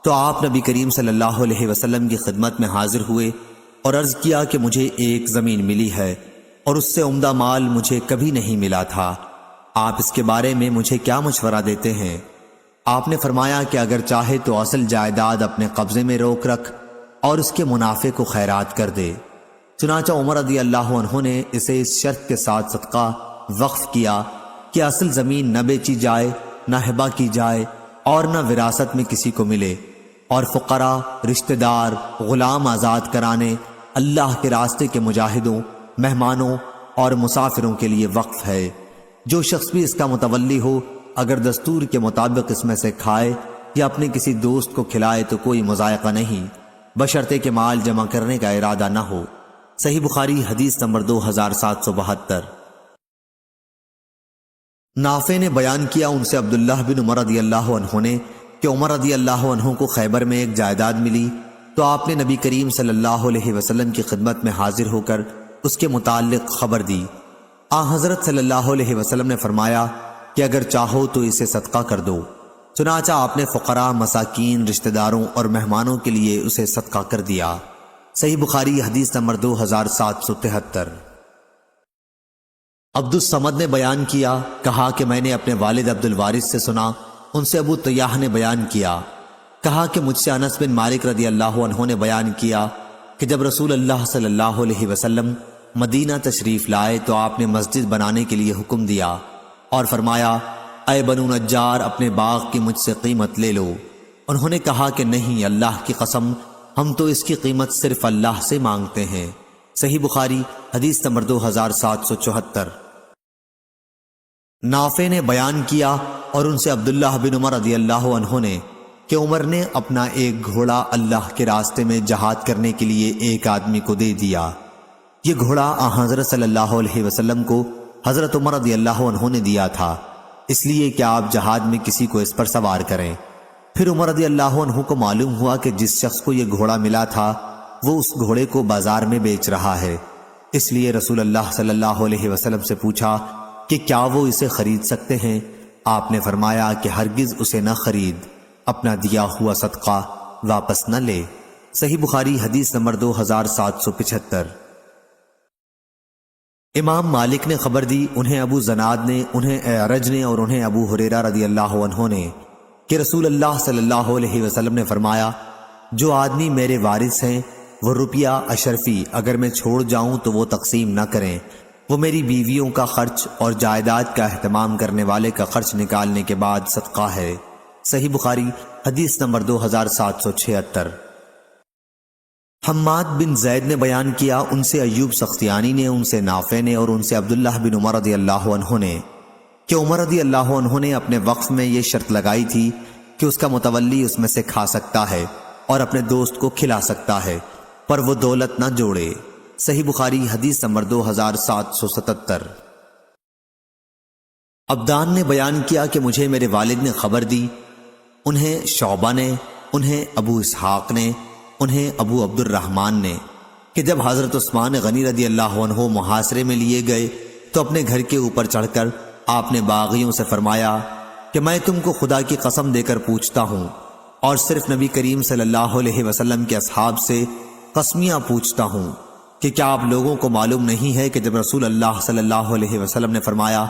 S1: تو آپ نبی کریم صلی اللہ علیہ وسلم کی خدمت میں حاضر ہوئے اور عرض کیا کہ مجھے ایک زمین ملی ہے، اور اس سے عمدہ مال مجھے کبھی نہیں ملا تھا، آپ اس کے بارے میں مجھے کیا مشورہ دیتے ہیں؟ آپ نے فرمایا کہ اگر چاہے تو اصل جائیداد اپنے قبضے میں روک رکھ اور اس کے منافع کو خیرات کر دے۔ چنانچہ عمر رضی اللہ عنہ نے اسے اس شرط کے ساتھ صدقہ وقف کیا کہ اصل زمین نہ بیچی جائے، نہ ہبہ کی جائے، اور نہ وراثت میں کسی کو ملے، اور فقراء، رشتہ دار، غلام آزاد کرانے، اللہ کے راستے کے مجاہدوں، مہمانوں اور مسافروں کے لیے وقف ہے۔ جو شخص بھی اس کا متولی ہو، اگر دستور کے مطابق اس میں سے کھائے یا اپنے کسی دوست کو کھلائے تو کوئی مضائقہ نہیں، بشرطے کہ مال جمع کرنے کا ارادہ نہ ہو۔ صحیح بخاری حدیث نمبر 2772۔ نافع نے بیان کیا، ان سے عبداللہ بن عمر رضی اللہ عنہ نے، کہ عمر رضی اللہ عنہ کو خیبر میں ایک جائیداد ملی، تو آپ نے نبی کریم صلی اللہ علیہ وسلم کی خدمت میں حاضر ہو کر اس کے متعلق خبر دی۔ حضرت صلی اللہ علیہ وسلم نے فرمایا کہ اگر چاہو تو اسے صدقہ کر دو۔ چنانچہ آپ نے فقراء، مساکین، رشتہ داروں اور مہمانوں کے لیے اسے صدقہ کر دیا۔ صحیح بخاری حدیث نمبر 2773۔ عبد الصمد نے بیان کیا، کہا کہ میں نے اپنے والد عبد الوارث سے سنا، ان سے ابو طیاح نے بیان کیا، کہا کہ مجھ سے انس بن مالک رضی اللہ عنہ نے بیان کیا کہ جب رسول اللہ صلی اللہ علیہ وسلم مدینہ تشریف لائے تو آپ نے مسجد بنانے کے لیے حکم دیا اور فرمایا، اے بنو نجار، اپنے باغ کی مجھ سے قیمت لے لو۔ انہوں نے کہا کہ نہیں، اللہ کی قسم، ہم تو اس کی قیمت صرف اللہ سے مانگتے ہیں۔ صحیح بخاری حدیث نمبر 2774۔ نافع نے بیان کیا، اور ان سے عبداللہ بن عمر رضی اللہ عنہ نے، کہ عمر نے اپنا ایک گھوڑا اللہ کے راستے میں جہاد کرنے کے لیے ایک آدمی کو دے دیا۔ یہ گھوڑا حضرت صلی اللہ علیہ وسلم کو حضرت عمر رضی اللہ عنہ نے دیا تھا، اس لیے کہ آپ جہاد میں کسی کو اس پر سوار کریں۔ پھر عمر رضی اللہ عنہ کو معلوم ہوا کہ جس شخص کو یہ گھوڑا ملا تھا وہ اس گھوڑے کو بازار میں بیچ رہا ہے۔ اس لیے رسول اللہ صلی اللہ علیہ وسلم سے پوچھا کہ کیا وہ اسے خرید سکتے ہیں؟ آپ نے فرمایا کہ ہرگز اسے نہ خرید، اپنا دیا ہوا صدقہ واپس نہ لے۔ صحیح بخاری حدیث نمبر 2775۔ امام مالک نے خبر دی، انہیں ابو زناد نے، انہیں اعرج نے اور انہیں ابو ہریرہ رضی اللہ عنہ نے کہ رسول اللہ صلی اللہ علیہ وسلم نے فرمایا، جو آدمی میرے وارث ہیں وہ روپیہ اشرفی اگر میں چھوڑ جاؤں تو وہ تقسیم نہ کریں، وہ میری بیویوں کا خرچ اور جائیداد کا اہتمام کرنے والے کا خرچ نکالنے کے بعد صدقہ ہے۔ صحیح بخاری حدیث نمبر 2776۔ حماد بن زید نے بیان کیا، ان سے ایوب سختیانی نے، ان سے نافع نے اور ان سے عبداللہ بن عمر رضی اللہ عنہ نے کہ عمر رضی اللہ عنہ نے اپنے وقف میں یہ شرط لگائی تھی کہ اس کا متولی اس میں سے کھا سکتا ہے اور اپنے دوست کو کھلا سکتا ہے، پر وہ دولت نہ جوڑے۔ صحیح بخاری حدیث نمبر 2777۔ عبدان نے بیان کیا کہ مجھے میرے والد نے خبر دی، انہیں شعبہ نے، انہیں ابو اسحاق نے، انہیں ابو عبد الرحمن نے کہ جب حضرت عثمان غنی رضی اللہ عنہ محاصرے میں لیے گئے تو اپنے گھر کے اوپر چڑھ کر آپ نے باغیوں سے فرمایا کہ میں تم کو خدا کی قسم دے کر پوچھتا ہوں اور صرف نبی کریم صلی اللہ علیہ وسلم کے اصحاب سے قسمیاں پوچھتا ہوں کہ کیا آپ لوگوں کو معلوم نہیں ہے کہ جب رسول اللہ صلی اللہ علیہ وسلم نے فرمایا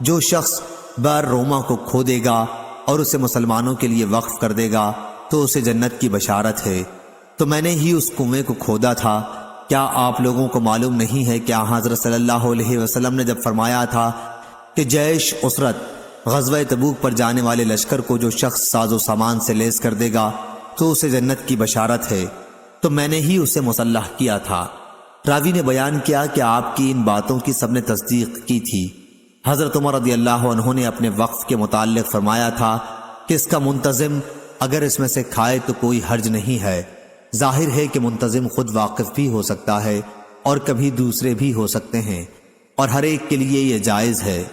S1: جو شخص بر روما کو کھو دے گا اور اسے مسلمانوں کے لیے وقف کر دے گا تو اسے جنت کی بشارت ہے، تو میں نے ہی اس کنویں کو کھودا تھا۔ کیا آپ لوگوں کو معلوم نہیں ہے کہ حضرت صلی اللہ علیہ وسلم نے جب فرمایا تھا کہ جیش اسرت غزوہ تبوک پر جانے والے لشکر کو جو شخص ساز و سامان سے لیس کر دے گا تو اسے جنت کی بشارت ہے، تو میں نے ہی اسے مسلح کیا تھا۔ راوی نے بیان کیا کہ آپ کی ان باتوں کی سب نے تصدیق کی تھی۔ حضرت عمر رضی اللہ عنہ نے اپنے وقف کے متعلق فرمایا تھا کہ اس کا منتظم اگر اس میں سے کھائے تو کوئی حرج نہیں ہے۔ ظاہر ہے کہ منتظم خود واقف بھی ہو سکتا ہے اور کبھی دوسرے بھی ہو سکتے ہیں، اور ہر ایک کے لیے یہ جائز ہے۔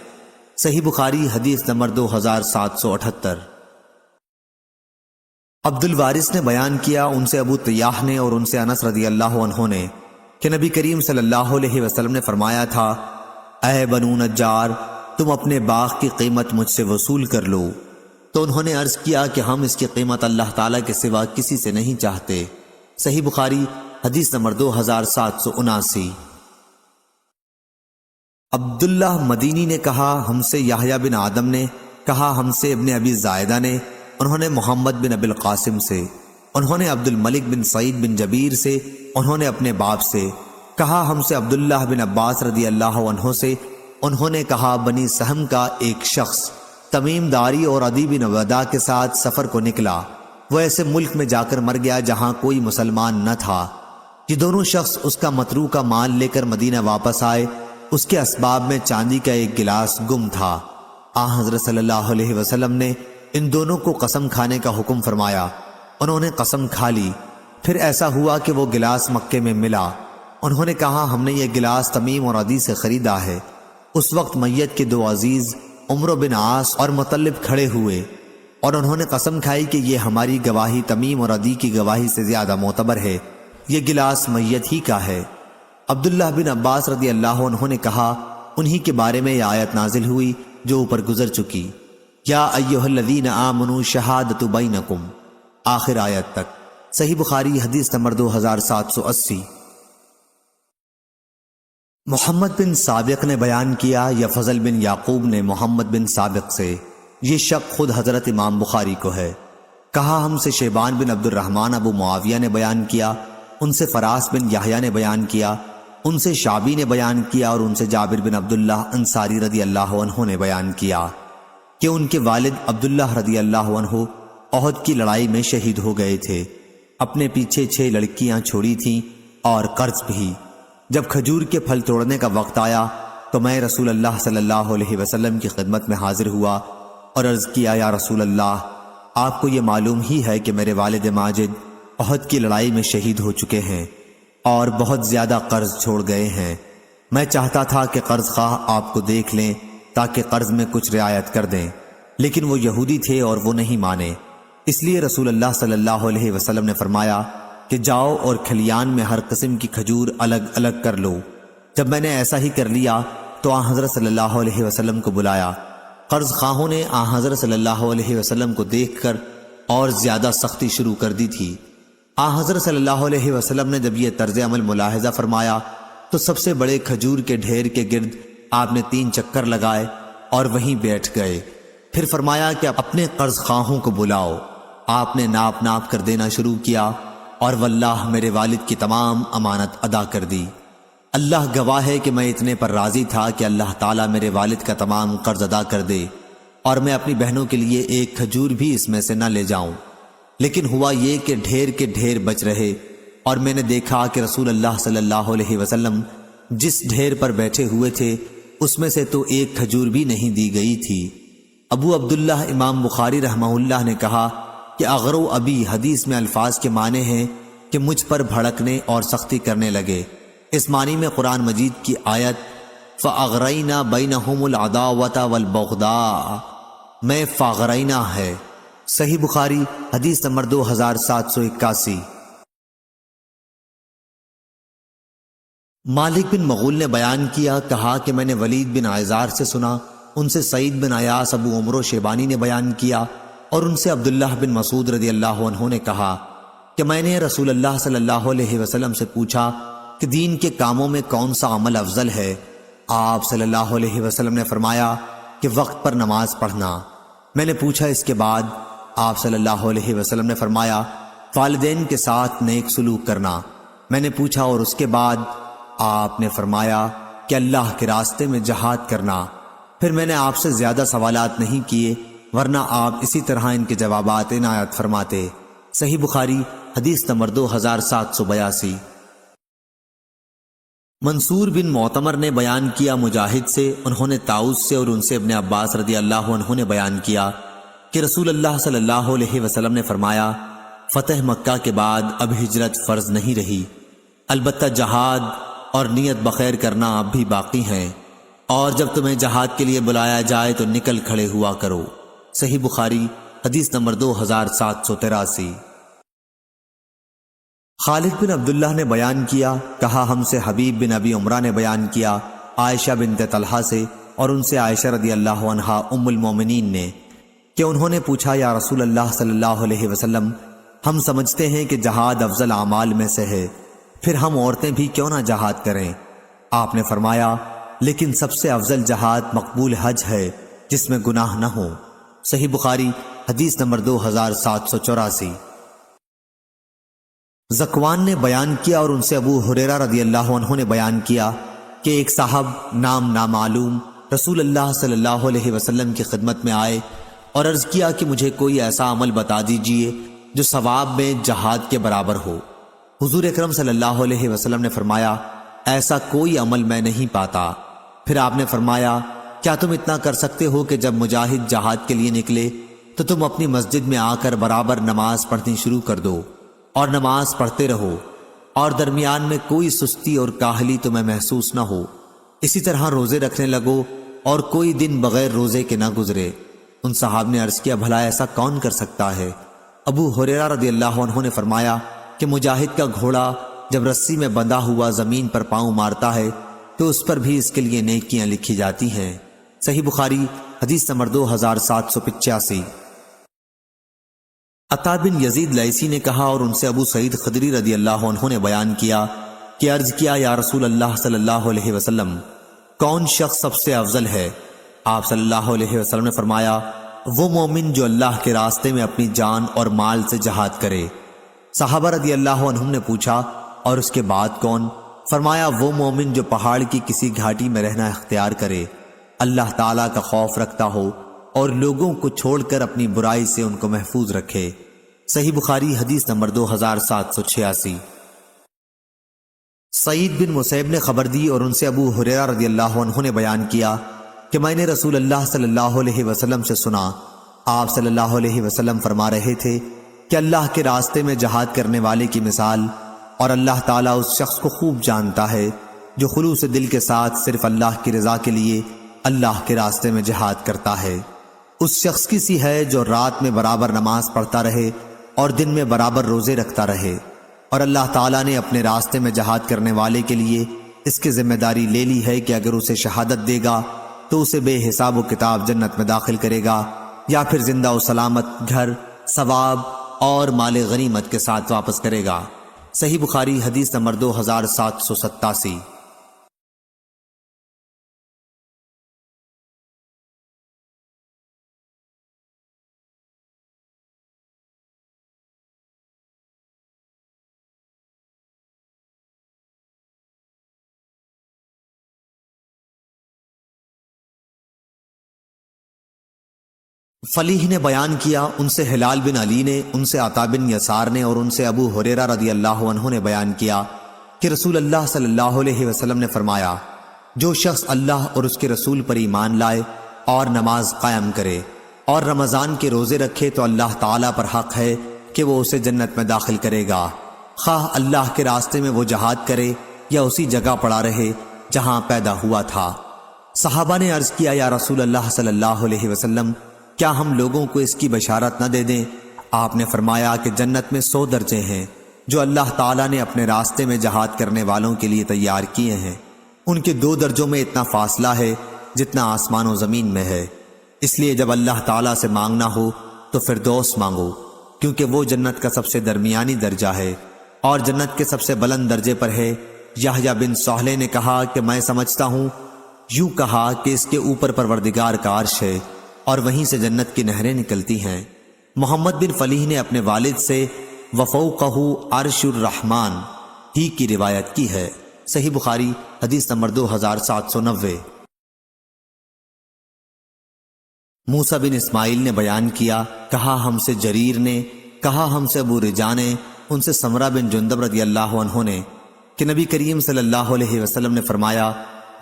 S1: صحیح بخاری حدیث نمبر 2778۔ عبد الوارث نے بیان کیا، ان سے ابو طیاح نے اور ان سے انس رضی اللہ عنہ نے کہ نبی کریم صلی اللہ علیہ وسلم نے فرمایا تھا، اے بنو نجار، تم اپنے باغ کی قیمت مجھ سے وصول کر لو۔ تو انہوں نے عرض کیا کہ ہم اس کی قیمت اللہ تعالیٰ کے سوا کسی سے نہیں چاہتے۔ صحیح بخاری حدیث نمبر 2779۔ عبداللہ مدینی نے کہا، ہم سے یحییٰ بن آدم نے کہا، ہم سے ابن ابی زائدہ نے، انہوں نے محمد بن ابی القاسم سے، انہوں نے عبد الملک بن سعید بن جبیر سے، انہوں نے اپنے باپ سے کہا، ہم سے عبداللہ بن عباس رضی اللہ عنہ سے، انہوں نے کہا، بنی سہم کا ایک شخص تمیم داری اور عدی بن ودا کے ساتھ سفر کو نکلا، وہ ایسے ملک میں جا کر مر گیا جہاں کوئی مسلمان نہ تھا۔ یہ دونوں شخص اس کا متروکہ مال لے کر مدینہ واپس آئے، اس کے اسباب میں چاندی کا ایک گلاس گم تھا۔ حضرت صلی اللہ علیہ وسلم نے ان دونوں کو قسم کھانے کا حکم فرمایا، انہوں نے قسم کھا لی۔ پھر ایسا ہوا کہ وہ گلاس مکے میں ملا، انہوں نے کہا، ہم نے یہ گلاس تمیم اور عدی سے خریدا ہے۔ اس وقت میت کے دو عزیز عمرو بن عاص اور مطلب کھڑے ہوئے اور انہوں نے قسم کھائی کہ یہ ہماری گواہی تمیم اور عدی کی گواہی سے زیادہ معتبر ہے، یہ گلاس میت ہی کا ہے۔ عبداللہ بن عباس رضی اللہ عنہ نے کہا، انہی کے بارے میں یہ آیت نازل ہوئی جو اوپر گزر چکی، یا ایھا الذین آمنوا شہادۃ بینکم، آخر آیت تک۔ صحیح بخاری حدیث نمبر 2780۔ محمد بن سابق نے بیان کیا، یا فضل بن یعقوب نے محمد بن سابق سے، یہ شک خود حضرت امام بخاری کو ہے۔ کہا، ہم سے شیبان بن عبد الرحمن ابو معاویہ نے بیان کیا، ان سے فراس بن یحییٰ نے بیان کیا، ان سے شعبی نے بیان کیا اور ان سے جابر بن عبداللہ انصاری رضی اللہ عنہ نے بیان کیا کہ ان کے والد عبداللہ رضی اللہ عنہ احد کی لڑائی میں شہید ہو گئے تھے، اپنے پیچھے 6 لڑکیاں چھوڑی تھیں اور قرض بھی۔ جب کھجور کے پھل توڑنے کا وقت آیا تو میں رسول اللہ صلی اللہ علیہ وسلم کی خدمت میں حاضر ہوا اور عرض کیا، یا رسول اللہ، آپ کو یہ معلوم ہی ہے کہ میرے والد ماجد احد کی لڑائی میں شہید ہو چکے ہیں اور بہت زیادہ قرض چھوڑ گئے ہیں۔ میں چاہتا تھا کہ قرض خواہ آپ کو دیکھ لیں تاکہ قرض میں کچھ رعایت کر دیں، لیکن وہ یہودی تھے اور وہ نہیں مانے۔ اس لیے رسول اللہ صلی اللہ علیہ وسلم نے فرمایا، کہ جاؤ اور کھلیان میں ہر قسم کی کھجور الگ الگ کر لو۔ جب میں نے ایسا ہی کر لیا تو آن حضرت صلی اللہ علیہ وسلم کو بلایا۔ قرض خواہوں نے آن حضرت صلی اللہ علیہ وسلم کو دیکھ کر اور زیادہ سختی شروع کر دی تھی۔ آن حضرت صلی اللہ علیہ وسلم نے جب یہ طرز عمل ملاحظہ فرمایا تو سب سے بڑے کھجور کے ڈھیر کے گرد آپ نے 3 چکر لگائے اور وہیں بیٹھ گئے۔ پھر فرمایا کہ اپنے قرض خواہوں کو بلاؤ۔ آپ نے ناپ ناپ کر دینا شروع کیا اور واللہ میرے والد کی تمام امانت ادا کر دی۔ اللہ گواہ ہے کہ میں اتنے پر راضی تھا کہ اللہ تعالیٰ میرے والد کا تمام قرض ادا کر دے اور میں اپنی بہنوں کے لیے ایک کھجور بھی اس میں سے نہ لے جاؤں۔ لیکن ہوا یہ کہ ڈھیر کے ڈھیر بچ رہے اور میں نے دیکھا کہ رسول اللہ صلی اللہ علیہ وسلم جس ڈھیر پر بیٹھے ہوئے تھے اس میں سے تو ایک کھجور بھی نہیں دی گئی تھی۔ ابو عبداللہ امام بخاری رحمہ اللہ نے کہا کہ اغرو ابی حدیث میں الفاظ کے معنی ہیں کہ مجھ پر بھڑکنے اور سختی کرنے لگے۔ اس معنی میں قرآن مجید کی آیت فَأَغْرَيْنَا بَيْنَهُمُ الْعَدَاوَةَ وَالْبَغْضَاءَ میں فاغرینہ ہے۔ صحیح بخاری حدیث نمبر 2781۔ مالک بن مغول نے بیان کیا، کہا کہ میں نے ولید بن عیزار سے سنا، ان سے سعید بن عیاس ابو عمرو شیبانی نے بیان کیا اور ان سے عبداللہ بن مسعود رضی اللہ عنہ نے کہا کہ میں نے رسول اللہ صلی اللہ علیہ وسلم سے پوچھا کہ دین کے کاموں میں کون سا عمل افضل ہے؟ آپ صلی اللہ علیہ وسلم نے فرمایا کہ وقت پر نماز پڑھنا۔ میں نے پوچھا اس کے بعد؟ آپ صلی اللہ علیہ وسلم نے فرمایا والدین کے ساتھ نیک سلوک کرنا۔ میں نے پوچھا اور اس کے بعد؟ آپ نے فرمایا کہ اللہ کے راستے میں جہاد کرنا۔ پھر میں نے آپ سے زیادہ سوالات نہیں کیے ورنہ آپ اسی طرح ان کے جوابات عنایت فرماتے۔ صحیح بخاری حدیث نمبر 2782۔ منصور بن معتمر نے بیان کیا مجاہد سے، انہوں نے طاؤس سے اور ان سے ابن عباس رضی اللہ عنہ نے بیان کیا کہ رسول اللہ صلی اللہ علیہ وسلم نے فرمایا فتح مکہ کے بعد اب ہجرت فرض نہیں رہی، البتہ جہاد اور نیت بخیر کرنا اب بھی باقی ہیں، اور جب تمہیں جہاد کے لیے بلایا جائے تو نکل کھڑے ہوا کرو۔ صحیح بخاری حدیث نمبر 2783۔ خالد بن عبداللہ نے بیان کیا، کہا ہم سے حبیب بن ابی عمرہ نے بیان کیا عائشہ بنت طلحہ سے اور ان سے عائشہ رضی اللہ عنہا ام المومنین نے کہ انہوں نے پوچھا یا رسول اللہ صلی اللہ علیہ وسلم ہم سمجھتے ہیں کہ جہاد افضل اعمال میں سے ہے، پھر ہم عورتیں بھی کیوں نہ جہاد کریں؟ آپ نے فرمایا لیکن سب سے افضل جہاد مقبول حج ہے جس میں گناہ نہ ہو۔ صحیح بخاری حدیث نمبر 2784۔ زکوان نے بیان کیا اور ان سے ابو ہریرہ رضی اللہ عنہ نے بیان کیا کہ ایک صاحب نام نامعلوم رسول اللہ صلی اللہ علیہ وسلم کی خدمت میں آئے اور عرض کیا کہ مجھے کوئی ایسا عمل بتا دیجئے جو ثواب میں جہاد کے برابر ہو۔ حضور اکرم صلی اللہ علیہ وسلم نے فرمایا ایسا کوئی عمل میں نہیں پاتا۔ پھر آپ نے فرمایا کیا تم اتنا کر سکتے ہو کہ جب مجاہد جہاد کے لیے نکلے تو تم اپنی مسجد میں آ کر برابر نماز پڑھنی شروع کر دو اور نماز پڑھتے رہو اور درمیان میں کوئی سستی اور کاہلی تمہیں محسوس نہ ہو، اسی طرح روزے رکھنے لگو اور کوئی دن بغیر روزے کے نہ گزرے۔ ان صحاب نے عرض کیا بھلا ایسا کون کر سکتا ہے؟ ابو ہریرہ رضی اللہ عنہ نے فرمایا کہ مجاہد کا گھوڑا جب رسی میں بندھا ہوا زمین پر پاؤں مارتا ہے تو اس پر بھی اس کے لیے نیکیاں لکھی جاتی ہیں۔ صحیح بخاری حدیث نمبر 2785۔ عطا بن یزید لیثی نے کہا اور ان سے ابو سعید خدری رضی اللہ عنہ نے بیان کیا کہ عرض کیا یا رسول اللہ صلی اللہ علیہ وسلم کون شخص سب سے افضل ہے؟ آپ صلی اللہ علیہ وسلم نے فرمایا وہ مومن جو اللہ کے راستے میں اپنی جان اور مال سے جہاد کرے۔ صحابہ رضی اللہ عنہم نے پوچھا اور اس کے بعد کون؟ فرمایا وہ مومن جو پہاڑ کی کسی گھاٹی میں رہنا اختیار کرے، اللہ تعالیٰ کا خوف رکھتا ہو اور لوگوں کو چھوڑ کر اپنی برائی سے ان کو محفوظ رکھے۔ صحیح بخاری حدیث نمبر 2786۔ سعید بن مسیب نے خبر دی اور ان سے ابو ہریرہ رضی اللہ عنہ نے بیان کیا کہ میں نے رسول اللہ صلی اللہ علیہ وسلم سے سنا، آپ صلی اللہ علیہ وسلم فرما رہے تھے کہ اللہ کے راستے میں جہاد کرنے والے کی مثال، اور اللہ تعالیٰ اس شخص کو خوب جانتا ہے جو خلوص دل کے ساتھ صرف اللہ کی رضا کے لیے اللہ کے راستے میں جہاد کرتا ہے، اس شخص کی سی ہے جو رات میں برابر نماز پڑھتا رہے اور دن میں برابر روزے رکھتا رہے۔ اور اللہ تعالیٰ نے اپنے راستے میں جہاد کرنے والے کے لیے اس کی ذمہ داری لے لی ہے کہ اگر اسے شہادت دے گا تو اسے بے حساب و کتاب جنت میں داخل کرے گا، یا پھر زندہ و سلامت گھر، ثواب اور مال غنیمت کے ساتھ واپس کرے گا۔ صحیح بخاری حدیث نمبر 2787۔ فلیح نے بیان کیا، ان سے ہلال بن علی نے، ان سے عطا بن یسار نے اور ان سے ابو ہریرہ رضی اللہ عنہ نے بیان کیا کہ رسول اللہ صلی اللہ علیہ وسلم نے فرمایا، جو شخص اللہ اور اس کے رسول پر ایمان لائے اور نماز قائم کرے اور رمضان کے روزے رکھے تو اللہ تعالیٰ پر حق ہے کہ وہ اسے جنت میں داخل کرے گا، خواہ اللہ کے راستے میں وہ جہاد کرے یا اسی جگہ پڑا رہے جہاں پیدا ہوا تھا۔ صحابہ نے عرض کیا، یا رسول اللہ صلی اللہ علیہ وسلم، کیا ہم لوگوں کو اس کی بشارت نہ دے دیں؟ آپ نے فرمایا کہ جنت میں 100 درجے ہیں جو اللہ تعالیٰ نے اپنے راستے میں جہاد کرنے والوں کے لیے تیار کیے ہیں، ان کے 2 درجوں میں اتنا فاصلہ ہے جتنا آسمان و زمین میں ہے، اس لیے جب اللہ تعالیٰ سے مانگنا ہو تو فردوس مانگو، کیونکہ وہ جنت کا سب سے درمیانی درجہ ہے اور جنت کے سب سے بلند درجے پر ہے۔ یحییٰ بن صالح نے کہا کہ میں سمجھتا ہوں یوں کہا کہ اس کے اوپر پروردگار کا عرش ہے اور وہیں سے جنت کی نہریں نکلتی ہیں۔ محمد بن فلیح نے اپنے والد سے وفوقہ عرش الرحمن ہی کی روایت کی ہے۔ صحیح بخاری حدیث نمبر 2790۔ موسیٰ بن اسماعیل نے بیان کیا، کہا ہم سے جریر نے، کہا ہم سے ابو رجا نے، ان سے سمرہ بن جندب رضی اللہ عنہ نے کہ نبی کریم صلی اللہ علیہ وسلم نے فرمایا،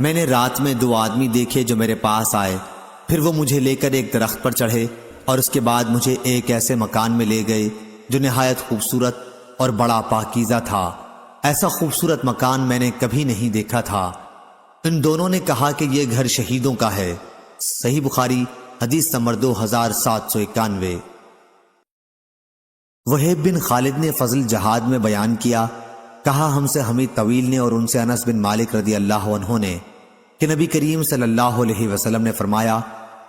S1: میں نے رات میں 2 آدمی دیکھے جو میرے پاس آئے، پھر وہ مجھے لے کر ایک درخت پر چڑھے اور اس کے بعد مجھے ایک ایسے مکان میں لے گئے جو نہایت خوبصورت اور بڑا پاکیزہ تھا، ایسا خوبصورت مکان میں نے کبھی نہیں دیکھا تھا۔ ان دونوں نے کہا کہ یہ گھر شہیدوں کا ہے۔ صحیح بخاری حدیث نمبر 2791۔ وہیب بن خالد نے فضل جہاد میں بیان کیا، کہا ہم سے حمید طویل نے اور ان سے انس بن مالک رضی اللہ عنہ نے کہ نبی کریم صلی اللہ علیہ وسلم نے فرمایا،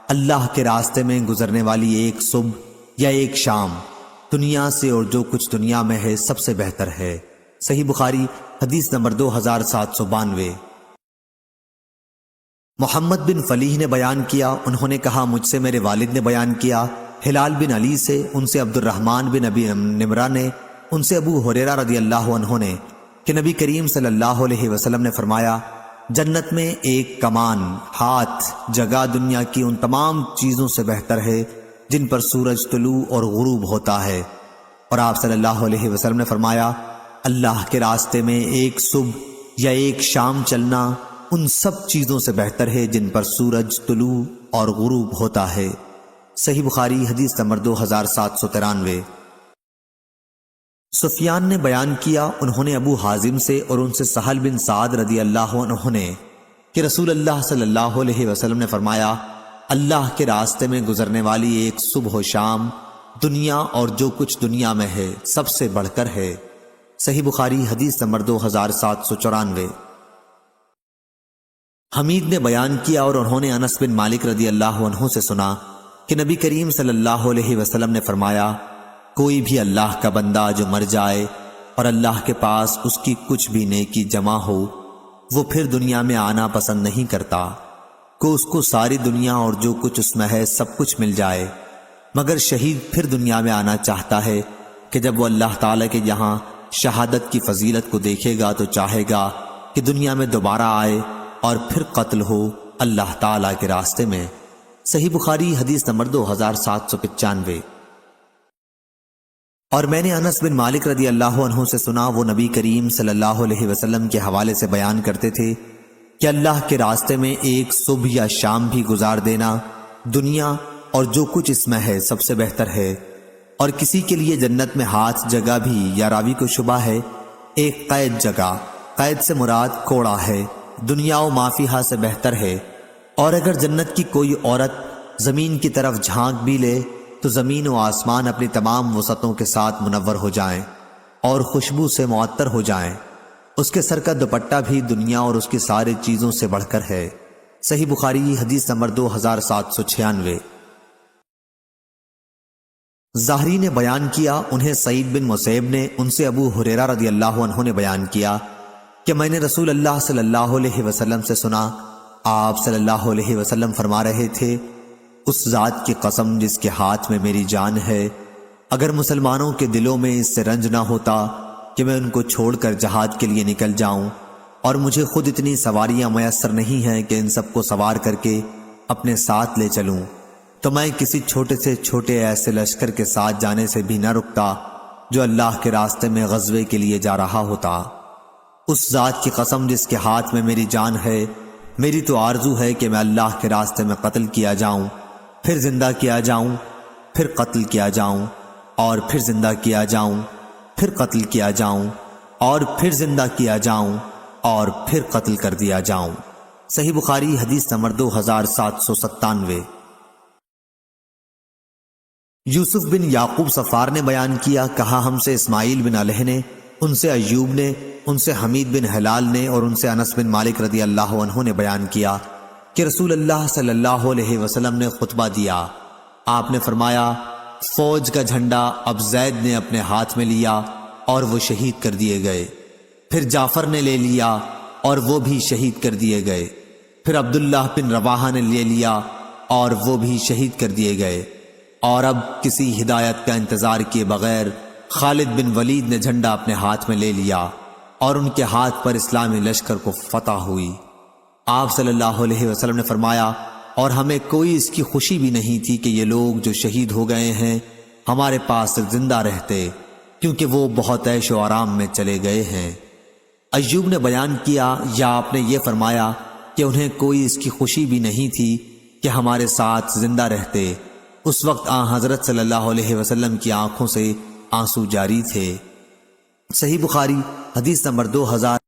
S1: اللہ کے راستے میں گزرنے والی ایک صبح یا ایک شام دنیا سے اور جو کچھ دنیا میں ہے سب سے بہتر ہے۔ صحیح بخاری حدیث نمبر 2792۔ محمد بن فلیح نے بیان کیا، انہوں نے کہا مجھ سے میرے والد نے بیان کیا، ہلال بن علی سے، ان سے عبد الرحمن بن ابی نمرہ نے، ان سے ابو ہریرہ رضی اللہ عنہ نے کہ نبی کریم صلی اللہ علیہ وسلم نے فرمایا، جنت میں ایک کمان ہاتھ جگہ دنیا کی ان تمام چیزوں سے بہتر ہے جن پر سورج طلوع اور غروب ہوتا ہے۔ اور آپ صلی اللہ علیہ وسلم نے فرمایا، اللہ کے راستے میں ایک صبح یا ایک شام چلنا ان سب چیزوں سے بہتر ہے جن پر سورج طلوع اور غروب ہوتا ہے۔ صحیح بخاری حدیث نمبر 2793۔ سفیان نے بیان کیا، انہوں نے ابو حازم سے اور ان سے سہل بن سعد رضی اللہ عنہ نے کہ رسول اللہ صلی اللہ علیہ وسلم نے فرمایا، اللہ کے راستے میں گزرنے والی ایک صبح و شام دنیا اور جو کچھ دنیا میں ہے سب سے بڑھ کر ہے۔ صحیح بخاری حدیث نمبر 2794۔ حمید نے بیان کیا اور انہوں نے انس بن مالک رضی اللہ عنہ سے سنا کہ نبی کریم صلی اللہ علیہ وسلم نے فرمایا، کوئی بھی اللہ کا بندہ جو مر جائے اور اللہ کے پاس اس کی کچھ بھی نیکی جمع ہو، وہ پھر دنیا میں آنا پسند نہیں کرتا کہ اس کو ساری دنیا اور جو کچھ اس میں ہے سب کچھ مل جائے، مگر شہید پھر دنیا میں آنا چاہتا ہے کہ جب وہ اللہ تعالیٰ کے یہاں شہادت کی فضیلت کو دیکھے گا تو چاہے گا کہ دنیا میں دوبارہ آئے اور پھر قتل ہو اللہ تعالیٰ کے راستے میں۔ صحیح بخاری حدیث نمبر 2795۔ اور میں نے انس بن مالک رضی اللہ عنہ سے سنا، وہ نبی کریم صلی اللہ علیہ وسلم کے حوالے سے بیان کرتے تھے کہ اللہ کے راستے میں ایک صبح یا شام بھی گزار دینا دنیا اور جو کچھ اس میں ہے سب سے بہتر ہے، اور کسی کے لیے جنت میں ہاتھ جگہ بھی، یا راوی کو شبہ ہے، ایک قید جگہ، قید سے مراد کوڑا ہے، دنیا و مافیہا سے بہتر ہے۔ اور اگر جنت کی کوئی عورت زمین کی طرف جھانک بھی لے تو زمین و آسمان اپنی تمام وسعتوں کے ساتھ منور ہو جائیں، اور خوشبو سے معطر ہو جائیں۔ اس کے سر کا دوپٹہ بھی دنیا اور اس کی ساری چیزوں سے بڑھ کر ہے۔ صحیح بخاری حدیث نمبر 2796۔ ظاہری نے بیان کیا، انہیں سعید بن مسیب نے ان سے ابو ہریرہ رضی اللہ عنہ نے بیان کیا کہ میں نے رسول اللہ صلی اللہ علیہ وسلم سے سنا، آپ صلی اللہ علیہ وسلم فرما رہے تھے، اس ذات کی قسم جس کے ہاتھ میں میری جان ہے، اگر مسلمانوں کے دلوں میں اس سے رنج نہ ہوتا کہ میں ان کو چھوڑ کر جہاد کے لیے نکل جاؤں، اور مجھے خود اتنی سواریاں میسر نہیں ہیں کہ ان سب کو سوار کر کے اپنے ساتھ لے چلوں، تو میں کسی چھوٹے سے چھوٹے ایسے لشکر کے ساتھ جانے سے بھی نہ رکتا جو اللہ کے راستے میں غزوے کے لیے جا رہا ہوتا۔ اس ذات کی قسم جس کے ہاتھ میں میری جان ہے، میری تو آرزو ہے کہ میں اللہ کے راستے میں قتل کیا جاؤں، پھر زندہ کیا جاؤں، پھر قتل کیا جاؤں، اور پھر زندہ کیا جاؤں، پھر قتل کیا جاؤں، اور پھر زندہ کیا جاؤں، اور پھر قتل کر دیا جاؤں۔ صحیح بخاری حدیث نمبر 2797۔ یوسف بن یعقوب صفار نے بیان کیا، کہا ہم سے اسماعیل بن علیہ نے، ان سے ایوب نے، ان سے حمید بن ہلال نے، اور ان سے انس بن مالک رضی اللہ عنہ نے بیان کیا کہ رسول اللہ صلی اللہ علیہ وسلم نے خطبہ دیا۔ آپ نے فرمایا، فوج کا جھنڈا اب زید نے اپنے ہاتھ میں لیا اور وہ شہید کر دیے گئے، پھر جعفر نے لے لیا اور وہ بھی شہید کر دیے گئے، پھر عبداللہ بن رواحہ نے لے لیا اور وہ بھی شہید کر دیے گئے، اور اب کسی ہدایت کا انتظار کیے بغیر خالد بن ولید نے جھنڈا اپنے ہاتھ میں لے لیا اور ان کے ہاتھ پر اسلامی لشکر کو فتح ہوئی۔ آپ صلی اللہ علیہ وسلم نے فرمایا، اور ہمیں کوئی اس کی خوشی بھی نہیں تھی کہ یہ لوگ جو شہید ہو گئے ہیں ہمارے پاس زندہ رہتے، کیونکہ وہ بہت عیش و آرام میں چلے گئے ہیں۔ ایوب نے بیان کیا، یا آپ نے یہ فرمایا کہ انہیں کوئی اس کی خوشی بھی نہیں تھی کہ ہمارے ساتھ زندہ رہتے۔ اس وقت حضرت صلی اللہ علیہ وسلم کی آنکھوں سے آنسو جاری تھے۔ صحیح بخاری حدیث نمبر 2000